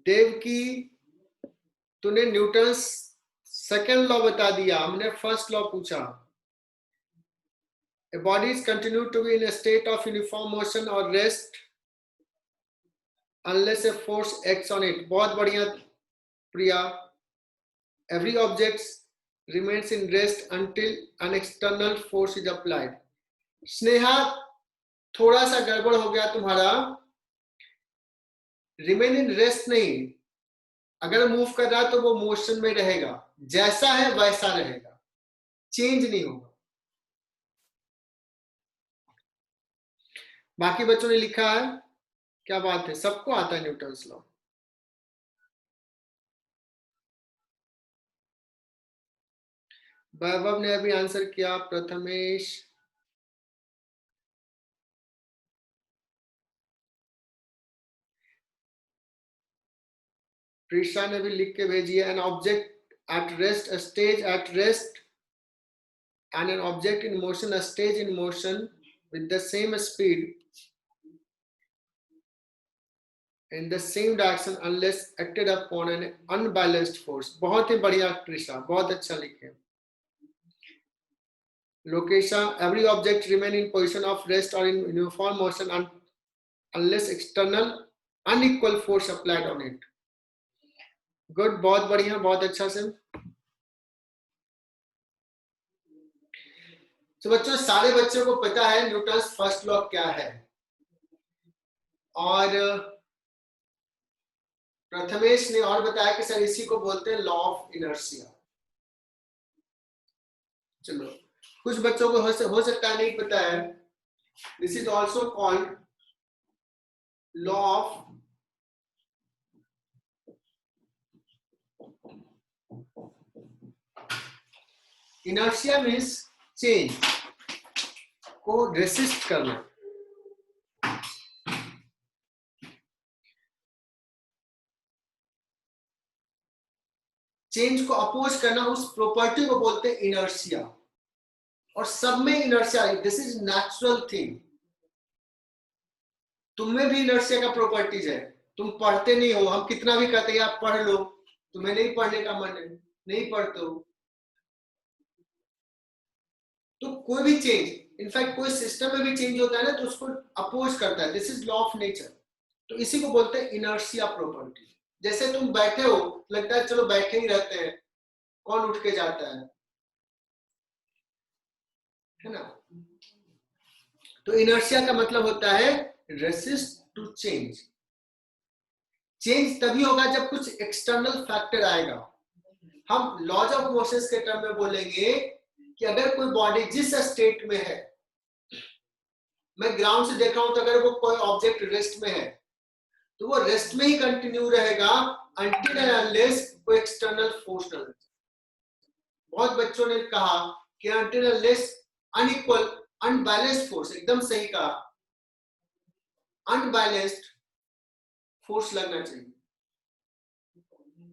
Devaki, तूने न्यूटन सेकंड लॉ बता दिया, हमने फर्स्ट लॉ पूछा। A body is continued to be in a state of uniform motion or rest unless a force acts on it. बहुत बढ़िया प्रिया। Every object remains in rest until an external force is applied. Sneha, थोड़ा सा गड़बड़ हो गया तुम्हारा। Remain in rest नहीं, अगर मूव कर रहा है तो वो मोशन में रहेगा, जैसा है वैसा रहेगा, चेंज नहीं होगा। बाकी बच्चों ने लिखा है, क्या बात है, सबको आता है न्यूटन्स लॉ। वैभव ने अभी आंसर किया, प्रथमेश, प्रिशा ने भी लिख के भेजी है। An object at rest, a stage at rest, and an object in motion, a stage in motion with the same speed in the same direction unless acted upon an unbalanced force. बहुत ही बढ़िया प्रिशा, बहुत अच्छा लिखे। लोकेशा, every object remain in position of rest or in uniform motion unless external unequal force applied on it. Good, बहुत बढ़िया, बहुत अच्छा से। तो बच्चों, सारे बच्चों को पता है न्यूटन्स फर्स्ट लॉ क्या है, और प्रथमेश ने और बताया कि सर इसी को बोलते हैं लॉ ऑफ इनर्शिया। चलो, कुछ बच्चों को हो सकता है नहीं पता है। This is also called law of inertia. Means change को रेसिस्ट करना। चेंज को अपोज करना, उस प्रॉपर्टी को बोलते हैं इनर्शिया। और सब में inertia, this is natural thing. तुम में भी इनर्शिया का प्रॉपर्टीज है। तुम पढ़ते नहीं हो, हम कितना भी कहते हैं आप पढ़ लो, तुम्हें नहीं पढ़ने का मन है, नहीं पढ़ते हो। तो कोई भी चेंज, इनफैक्ट कोई सिस्टम में भी चेंज होता है ना, तो उसको अपोज करता है। This is law of nature. तो इसी को बोलते हैं इनर्शिया प्रॉपर्टी। जैसे तुम बैठे हो, लगता है चलो बैठे ही रहते हैं, कौन उठ के जाता है ना। तो इनर्शिया का मतलब होता है रेसिस्ट टू चेंज। चेंज तभी होगा जब कुछ एक्सटर्नल फैक्टर आएगा। हम लॉज ऑफ मोशंस के टर्म में बोलेंगे कि अगर कोई बॉडी जिस स्टेट में है, मैं ग्राउंड से देख रहा हूं, तो अगर वो कोई ऑब्जेक्ट रेस्ट में है तो वो रेस्ट में ही कंटिन्यू रहेगा until and unless कोई एक्सटर्नल फोर्स न लगे। बहुत बच्चों ने कहा कि until and unless unequal unbalanced force, एकदम सही कहा, अनबैलेंस्ड फोर्स लगना चाहिए,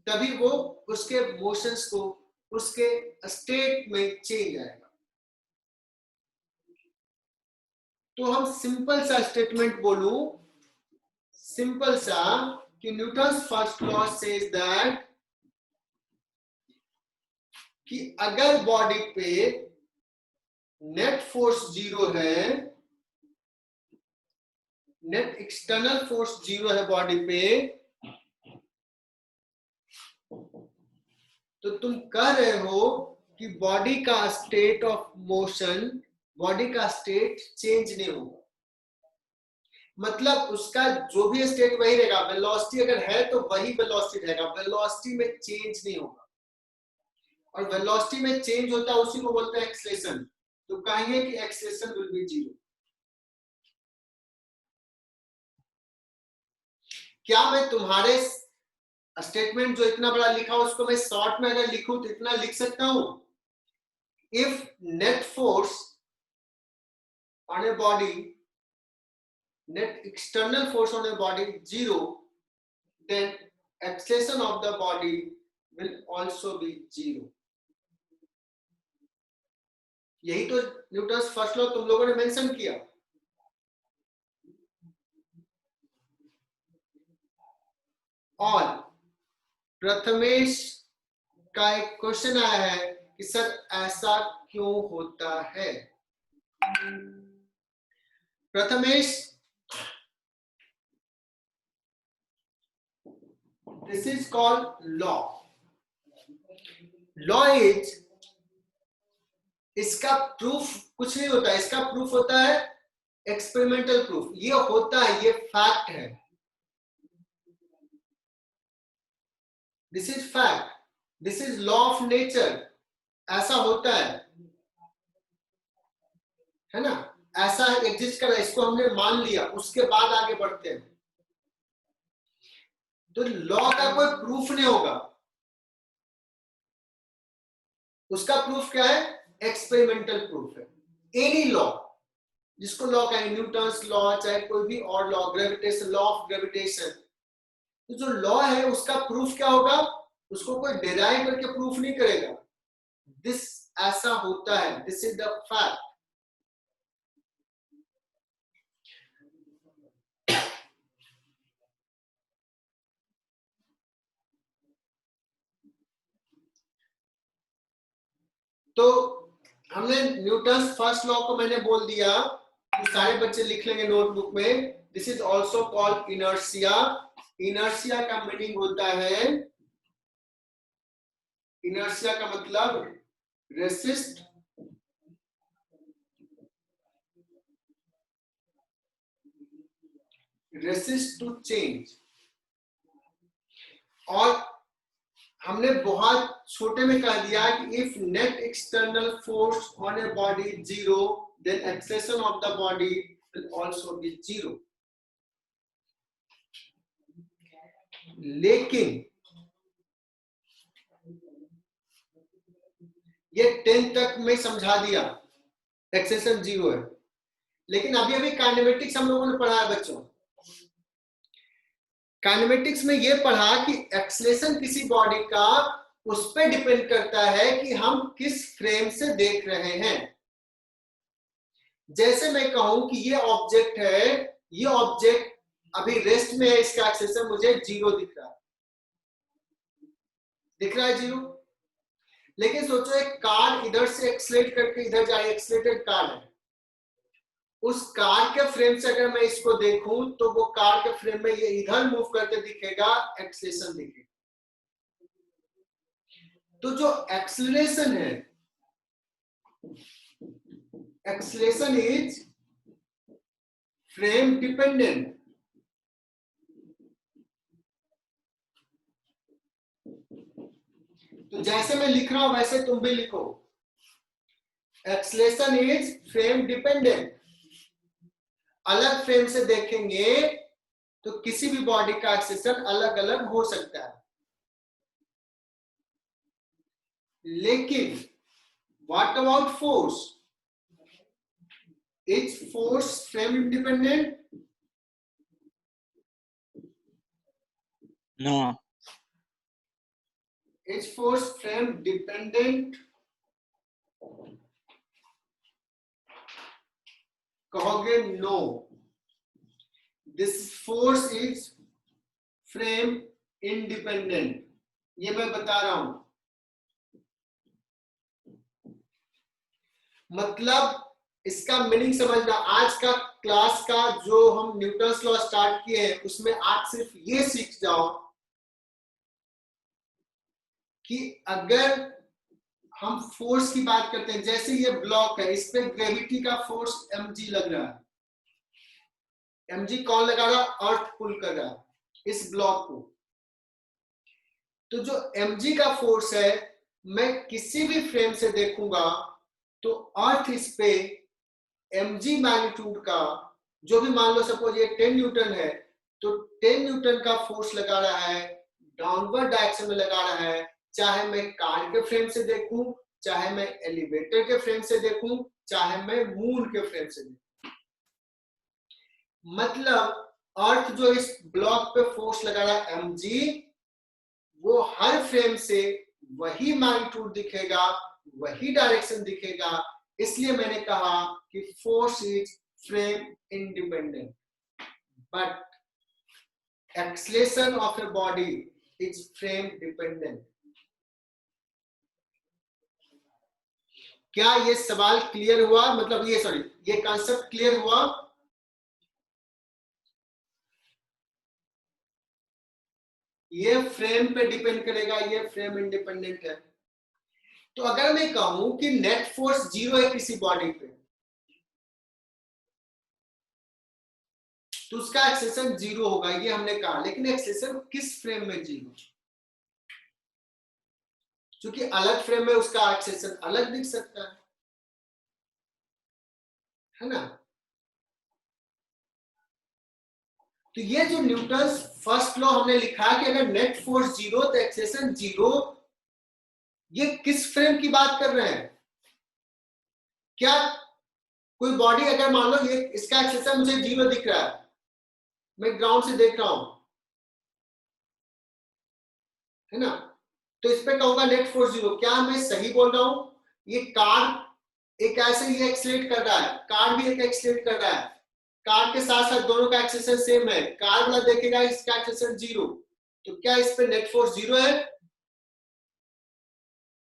तभी वो उसके मोशंस को, उसके स्टेट में चेंज आएगा। तो हम सिंपल सा स्टेटमेंट बोलूं, सिंपल सा, कि Newton's first law says that कि अगर बॉडी पे नेट फोर्स जीरो है, नेट एक्सटर्नल फोर्स जीरो है बॉडी पे, तो तुम कह रहे हो कि बॉडी का स्टेट ऑफ मोशन बॉडी का स्टेट चेंज नहीं होगा। मतलब उसका जो भी स्टेट वही रहेगा, वेलोसिटी अगर है तो वही वेलोसिटी रहेगा, वेलोसिटी में चेंज नहीं होगा। और वेलोसिटी में चेंज होता है उसी को बोलते हैं एक्सेलरेशन। तो कहेंगे कि एक्सेलरेशन विल बी 0। क्या मैं तुम्हारे स्टेटमेंट जो इतना बड़ा लिखा उसको मैं शॉर्ट में अगर लिखूं तो इतना लिख सकता हूं, if net force on a body, net external force on a body 0, then acceleration of the body will also be 0। यही तो न्यूटन्स फर्स्ट लॉ तुम लोगों ने मेंशन किया। और प्रथमेश का एक क्वेश्चन आया है कि सर ऐसा क्यों होता है। Prathamesh, this is called law। law is, इसका प्रूफ कुछ नहीं होता है, इसका प्रूफ होता है एक्सपेरिमेंटल प्रूफ। ये होता है, ये फैक्ट है, this is fact, this is law of nature. ऐसा होता है ना, ऐसा एग्जिस्ट कर रहा है, इसको हमने मान लिया, उसके बाद आगे बढ़ते हैं। तो लॉ का कोई प्रूफ नहीं होगा, उसका प्रूफ क्या है, एक्सपेरिमेंटल प्रूफ है। एनी लॉ, जिसको लॉ कहेंगे, न्यूटन्स लॉ, चाहे कोई भी और law, gravitation, law of gravitation, तो जो लॉ है उसका प्रूफ क्या होगा, उसको कोई डिराइव करके प्रूफ नहीं करेगा, दिस ऐसा होता है, दिस इज द फैक्ट। तो हमने न्यूटन्स फर्स्ट लॉ को मैंने बोल दिया, तो सारे बच्चे लिख लेंगे नोटबुक में, this is also called inertia. Inertia का मीनिंग होता है, इनर्शिया का मतलब रेसिस्ट टू चेंज। और हमने बहुत छोटे में कह दिया कि if net external force on a body 0, then acceleration of the body will also be 0। लेकिन ये 10 तक में समझा दिया, एक्सेलेरेशन 0 है। लेकिन अभी अभी काइनेमेटिक्स हम लोगों ने पढ़ा है बच्चों, काइनेमेटिक्स में ये पढ़ा कि एक्सेलेरेशन किसी बॉडी का उस पर डिपेंड करता है कि हम किस फ्रेम से देख रहे हैं। जैसे मैं कहूं कि ये ऑब्जेक्ट है, ये ऑब्जेक्ट अभी रेस्ट में है, इसका एक्सेलेरेशन मुझे 0 दिख रहा है 0। लेकिन सोचो एक कार इधर से एक्सलेट करके इधर जा रही है, एक्सलेटेड कार है, उस कार के फ्रेम से अगर मैं इसको देखूं तो वो कार के फ्रेम में ये इधर मूव करके दिखेगा, एक्सेलेरेशन दिखेगा। तो जो एक्सेलरेशन है, एक्सेलरेशन इज फ्रेम डिपेंडेंट। तो जैसे मैं लिख रहा हूं वैसे तुम भी लिखो, एक्सेलरेशन इज फ्रेम डिपेंडेंट। अलग फ्रेम से देखेंगे तो किसी भी बॉडी का एक्सेलरेशन अलग अलग हो सकता है। लेकिन what about force, is force frame independent? No. Is force frame dependent? कहोगे no, this force is frame independent. ये मैं बता रहा हूं, मतलब इसका मीनिंग समझना। आज का क्लास का जो हम न्यूटन्स लॉ स्टार्ट किए हैं उसमें आज सिर्फ ये सीख जाओ कि अगर हम फोर्स की बात करते हैं, जैसे ये ब्लॉक है, इस पे ग्रेविटी का फोर्स mg लग रहा है। mg कौन लगा रहा है? अर्थ पुल कर रहा है इस ब्लॉक को। तो जो mg का फोर्स है, मैं किसी भी फ्रेम से देखूंगा तो अर्थ इस पे mg मैग्नीट्यूड का, जो भी मान लो सपोज ये 10 न्यूटन है, तो 10 न्यूटन का फोर्स लगा रहा है, डाउनवर्ड डायरेक्शन में लगा रहा है। चाहे मैं कार के फ्रेम से देखूं, चाहे मैं एलिवेटर के फ्रेम से देखूं, चाहे मैं मून के फ्रेम से देखूं। मतलब अर्थ जो इस ब्लॉक पे फोर्स लगा रहा है mg, वो हर फ्रेम से वही मैग्नीट्यूड दिखेगा, वही डायरेक्शन दिखेगा। इसलिए मैंने कहा कि force is frame independent, but acceleration of a body is frame dependent. क्या ये सवाल क्लियर हुआ? मतलब ये कॉन्सेप्ट क्लियर हुआ? ये फ्रेम पे डिपेंड करेगा, ये फ्रेम इंडिपेंडेंट है। तो अगर मैं कहूं कि नेट फोर्स 0 है किसी बॉडी पे, तो उसका एक्सेलरेशन 0 होगा, ये हमने कहा। लेकिन एक्सेलरेशन किस फ्रेम में 0? क्योंकि अलग फ्रेम में उसका एक्सेलरेशन अलग दिख सकता है ना। तो ये जो न्यूटन फर्स्ट लॉ हमने लिखा कि अगर नेट फोर्स 0 तो एक्सेलरेशन 0, ये किस फ्रेम की बात कर रहे हैं? क्या कोई बॉडी, अगर मान लो ये इसका एक्सेलरेशन मुझे 0 दिख रहा है, मैं ग्राउंड से देख रहा हूं, है ना, तो इस पे कहूंगा नेट फोर्स 0। क्या मैं सही बोल रहा हूं? ये कार एक ऐसे ही एक्सीलरेट कर रहा है, कार भी एक एक्सीलरेट कर रहा है, कार के साथ साथ दोनों का एक्सेलरेशन सेम है। कार वाला देखेगा इसका एक्सेलरेशन 0, तो क्या इस पे नेट फोर्स 0 है?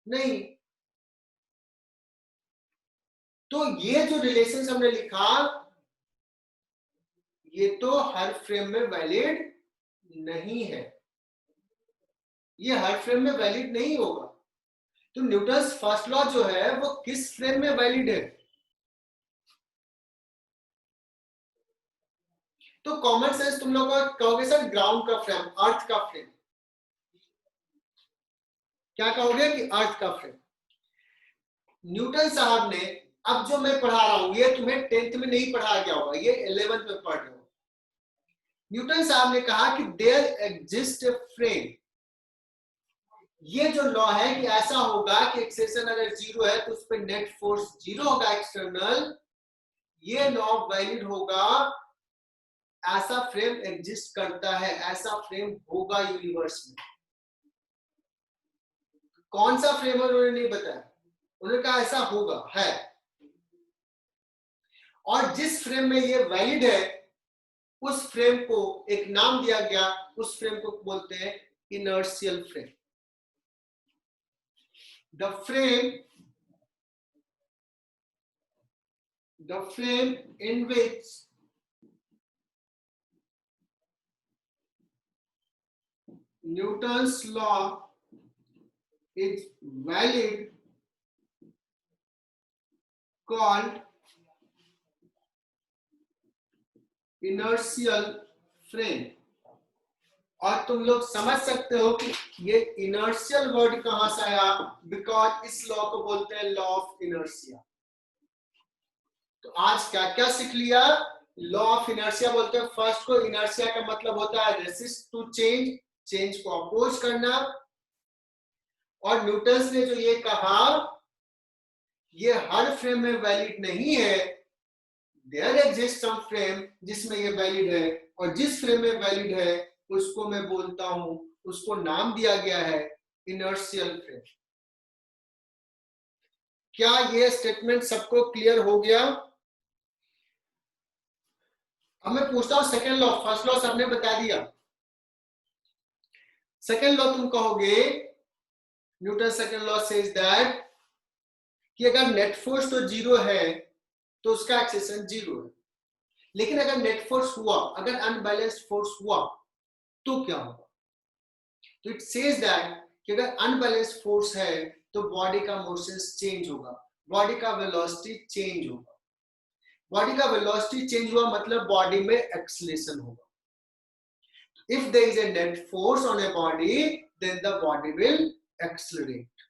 नहीं। तो ये जो रिलेशन हमने लिखा, ये तो हर फ्रेम में वैलिड नहीं है, ये हर फ्रेम में वैलिड नहीं होगा। तो न्यूटन्स फर्स्ट लॉ जो है वो किस फ्रेम में वैलिड है? तो कॉमन सेंस तुम लोग कहोगे सर ग्राउंड का फ्रेम, अर्थ का फ्रेम। क्या कहोगे? कि अर्थ का फ्रेम। न्यूटन साहब ने, अब जो मैं पढ़ा रहा हूं ये तुम्हें 10th में नहीं पढ़ाया गया होगा, ये 11th में पढ़ रहे हो। न्यूटन साहब ने कहा कि देयर एग्जिस्ट ए फ्रेम। ये जो लॉ है कि ऐसा होगा कि एक्सेलरेशन अगर 0 है तो उस पर नेट फोर्स 0 होगा एक्सटर्नल, ये लॉ वैलिड होगा। ऐसा फ्रेम एग्जिस्ट करता है, ऐसा फ्रेम होगा यूनिवर्स में। कौन सा फ्रेम उन्होंने नहीं बताया, उन्होंने कहा ऐसा होगा, है। और जिस फ्रेम में ये वैलिड है उस फ्रेम को एक नाम दिया गया, उस फ्रेम को बोलते हैं inertial frame. The frame in which Newton's law is valid called inertial frame। और तुम लोग समझ सकते हो कि ये इनर्शियल वर्ड कहां से आया, बिकॉज इस लॉ को बोलते हैं लॉ ऑफ इनर्शिया। तो आज क्या क्या सीख लिया? लॉ ऑफ इनर्शिया बोलते हैं फर्स्ट को। इनर्शिया का मतलब होता है रेसिस्ट टू चेंज, चेंज को अपोज करना। और न्यूटन ने जो ये कहा, ये हर फ्रेम में वैलिड नहीं है, देयर एग्जिस्ट सम फ्रेम जिसमें ये वैलिड है, और जिस फ्रेम में वैलिड है उसको मैं बोलता हूं, उसको नाम दिया गया है इनर्शियल फ्रेम। क्या ये स्टेटमेंट सबको क्लियर हो गया? अब मैं पूछता हूं सेकेंड लॉ। फर्स्ट लॉ सबने बता दिया, सेकेंड लॉ तुम कहोगे Newton second law says that कि अगर नेट फोर्स तो 0 है तो उसका एक्सेलरेशन 0 है। लेकिन अगर नेट फोर्स हुआ, अगर अनबैलेंस्ड फोर्स हुआ तो क्या होगा? तो इट सेज दैट कि अगर अनबैलेंस्ड फोर्स है तो बॉडी का मोशन चेंज होगा, बॉडी का वेलोसिटी चेंज होगा। बॉडी का वेलोसिटी चेंज हुआ मतलब बॉडी में एक्सेलरेशन होगा। If there is a net force on a body, then the body will accelerate.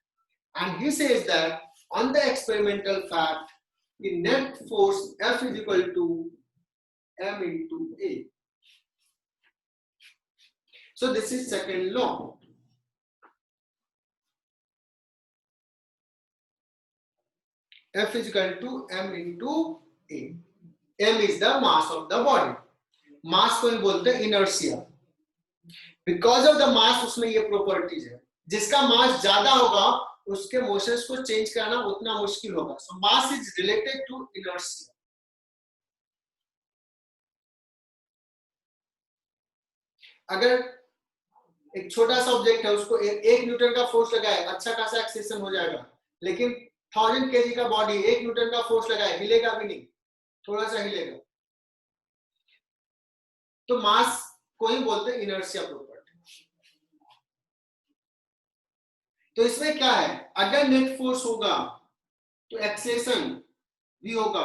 And he says that on the experimental fact, the net force F is equal to m into A. So this is second law. F is equal to m into A. M is the mass of the body. मास को बोलते हैं inertia. Because of the mass उसमें ये properties है, जिसका मास ज्यादा होगा उसके मोशंस को चेंज करना उतना मुश्किल होगा। So mass is related to inertia. अगर एक छोटा सा ऑब्जेक्ट है उसको 1 न्यूटन का फोर्स लगाए, अच्छा खासा एक्सेलरेशन हो जाएगा, लेकिन 1000 kg का बॉडी 1 न्यूटन का फोर्स लगाए हिलेगा भी नहीं, थोड़ा सा हिलेगा। तो मास को ही बोलते हैं इनर्शिया प्रॉपर्टी। तो इसमें क्या है, अगर नेट फोर्स होगा तो एक्सेलरेशन भी होगा,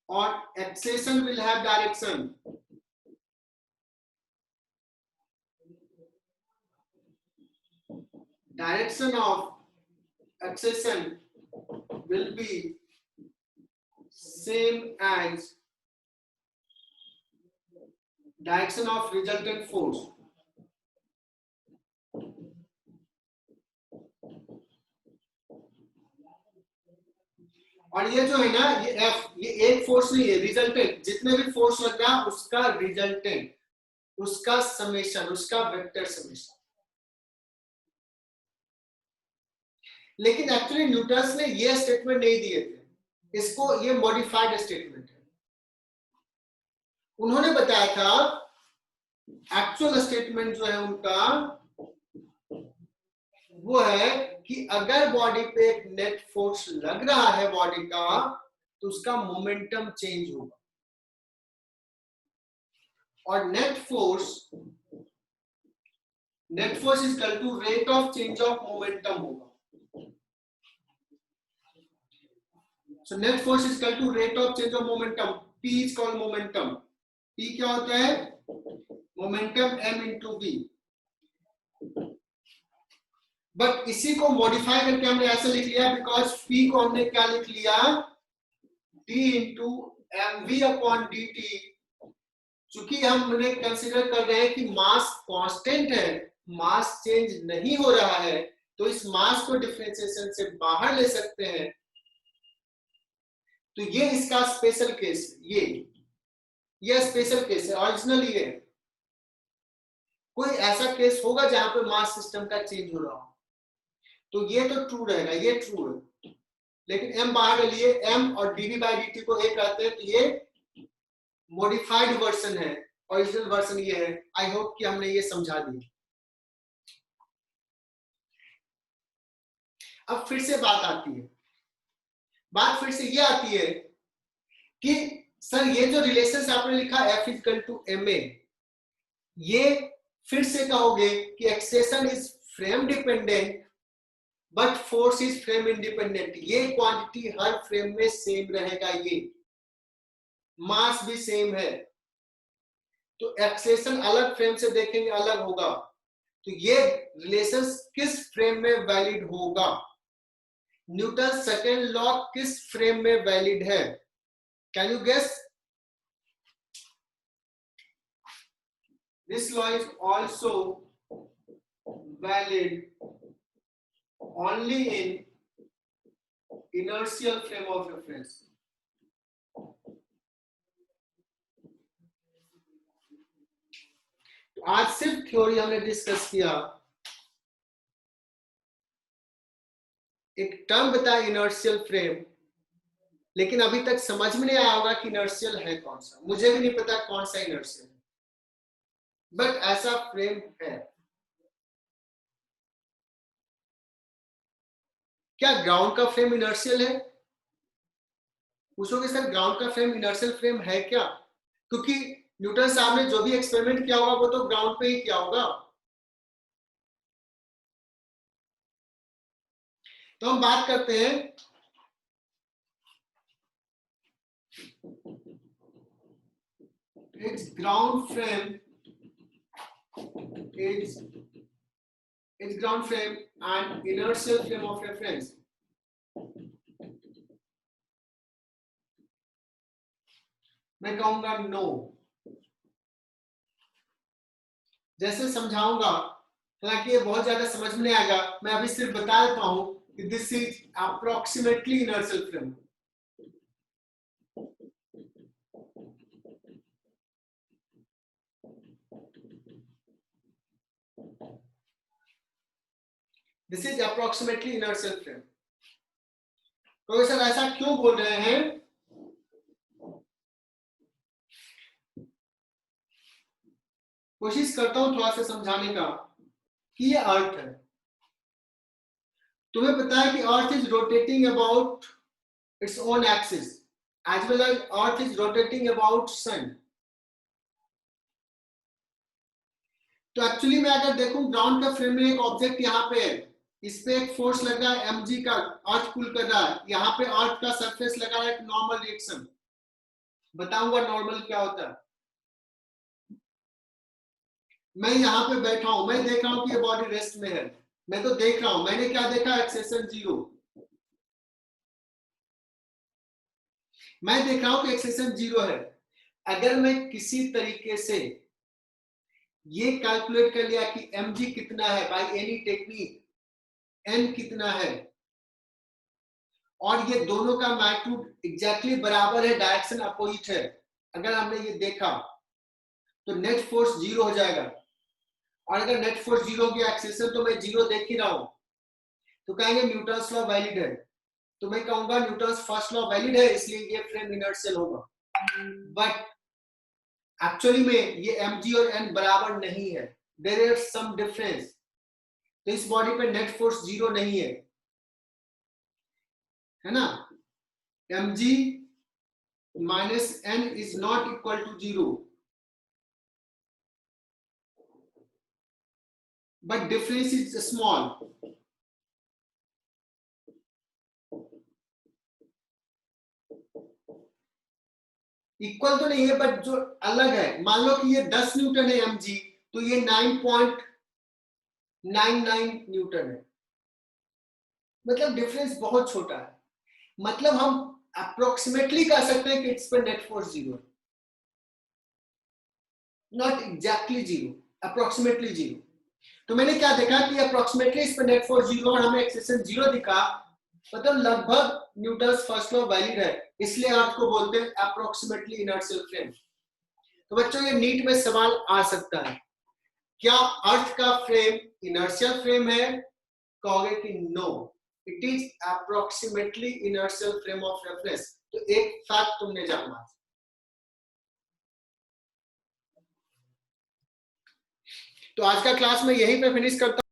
और acceleration will have direction. Direction of acceleration will be same as direction of resultant force. और ये जो है ना, ये F, ये एक फोर्स नहीं है, रिजल्टेंट। जितने भी फोर्स लग रहा है उसका रिजल्टेंट, उसका समेशन, उसका वेक्टर समेशन। लेकिन एक्चुअली न्यूटन ने ये स्टेटमेंट नहीं दिए थे, इसको ये मॉडिफाइड स्टेटमेंट है। उन्होंने बताया था, एक्चुअल स्टेटमेंट जो है उनका वो है कि अगर बॉडी पे एक नेट फोर्स लग रहा है बॉडी का, तो उसका मोमेंटम चेंज होगा। और net force is equal to rate of change of momentum होगा। So net force is equal to rate of change of momentum. P is called momentum. P क्या होता है, momentum m into v. But इसी को modify करके हमने ऐसा लिख लिया, बिकॉज P को हमने क्या लिख लिया, d into mv upon dt। चूंकि हमने कंसीडर कर रहे हैं कि मास कांस्टेंट है, मास चेंज नहीं हो रहा है, तो इस मास को डिफरेंशिएशन से बाहर ले सकते हैं। तो ये इसका स्पेशल केस, ये स्पेशल केस है। ओरिजिनली ये कोई ऐसा केस होगा जहां पे मास सिस्टम का चेंज हो रहा हो, तो ये तो ट्रू रहेगा, ये ट्रू है। लेकिन m बाहर के लिए m और dv by dt को एक कहते हैं, तो ये मॉडिफाइड वर्जन है, ओरिजिनल वर्जन ये है। आई होप कि हमने ये समझा दिया। अब फिर से बात आती है, बात फिर से ये आती है कि सर ये जो रिलेशन आपने लिखा F इक्वल टू ma, ये फिर से कहोगे कि acceleration is frame dependent but force is frame independent. ये क्वांटिटी हर फ्रेम में सेम रहेगा, ये मास भी सेम है, तो एक्सेलरेशन अलग फ्रेम से देखेंगे अलग होगा। तो ये रिलेशन किस फ्रेम में वैलिड होगा, न्यूटन सेकेंड लॉ किस फ्रेम में वैलिड है? Can you guess? This law is also valid only in inertial frame of reference. तो आज सिर्फ थ्योरी हमने डिस्कस किया, एक टर्म बताया इनर्शियल फ्रेम, लेकिन अभी तक समझ में नहीं आया होगा कि इनर्शियल है कौन सा। मुझे भी नहीं पता कौन सा इनर्शियल है, बट ऐसा फ्रेम है। क्या ग्राउंड का फ्रेम इनर्शियल है? पूछोगे सर ग्राउंड का फ्रेम इनर्शियल फ्रेम है क्या? क्योंकि न्यूटन साहब ने जो भी एक्सपेरिमेंट किया होगा वो तो ग्राउंड पे ही किया होगा। तो हम बात करते हैं its ground frame and inertial frame of reference. मैं कहूंगा नो। जैसे समझाऊंगा, हालांकि ये बहुत ज्यादा समझ में नहीं आएगा, मैं अभी सिर्फ बता देता हूं कि this is approximately inertial frame. This is approximately inertial frame. तो सर ऐसा क्यों बोल रहे हैं? कोशिश करता हूं थोड़ा सा समझाने का कि ये अर्थ है। तुम्हें पता है कि earth is rotating about its own axis as well as earth is rotating about sun. तो एक्चुअली मैं अगर देखूं ग्राउंड का फ्रेम में एक ऑब्जेक्ट यहाँ पे है, इस पे एक फोर्स लग रहा है mg का, अर्थ पुल कर रहा है, यहाँ पे अर्थ का सरफेस लगा है एक नॉर्मल रिएक्शन। बताऊंगा नॉर्मल क्या होता है। मैं यहाँ पे बैठा हूं, मैं देख रहा हूं कि ये बॉडी रेस्ट में है, मैं तो देख रहा हूं, मैंने क्या देखा? एक्सेशन 0। मैं देख रहा हूं कि एक्सेशन 0 है। अगर मैं किसी तरीके से ये कैलकुलेट कर लिया कि mg कितना है बाय एनी टेक्निक, n कितना है, और ये दोनों का मैग्नीट्यूड एग्जैक्टली बराबर है, डायरेक्शन अपोजिट है, अगर हमने ये देखा तो नेट फोर्स 0 हो जाएगा। और अगर नेट फोर्स 0 हो गया, एक्सेशन तो मैं 0 देख ही रहा हूं, तो कहेंगे न्यूटन्स लॉ वैलिड है। तो मैं कहूंगा न्यूटन्स फर्स्ट लॉ वैलिड है, इसलिए ये फ्रेम इनर्शियल होगा। बट एक्चुअली में ये mg और n बराबर नहीं है, देयर इज सम डिफरेंस। तो इस बॉडी पे नेट फोर्स 0 नहीं है ना? mg minus n is not equal to 0, but difference is small. Equal तो नहीं है, बट जो अलग है, मान लो कि ये 10 न्यूटन है mg, तो ये 9.99 न्यूटन है। मतलब डिफरेंस बहुत छोटा है। मतलब हम अप्रोक्सीमेटली कह सकते हैं कि इट्स पर नेट फोर्स 0 है, नॉट एग्जैक्टली 0, अप्रोक्सीमेटली 0। तो मैंने क्या देखा कि अप्रोक्सीमेटली इस पर नेट फोर्स 0 और हमें एक्सेशन 0 दिखा, मतलब लगभग न्यूटन्स फर्स्ट लॉ वैलिड है, इसलिए अर्थ को बोलते हैं अप्रोक्सीमेटली इनर्शियल फ्रेम। तो बच्चों ये नीट में सवाल आ सकता है, क्या अर्थ का फ्रेम इनर्शियल फ्रेम है? कहोगे कि no, it is approximately inertial frame of reference. तो एक फैक्ट तुमने जाना। तो आज का क्लास में यहीं पे फिनिश करता हूं।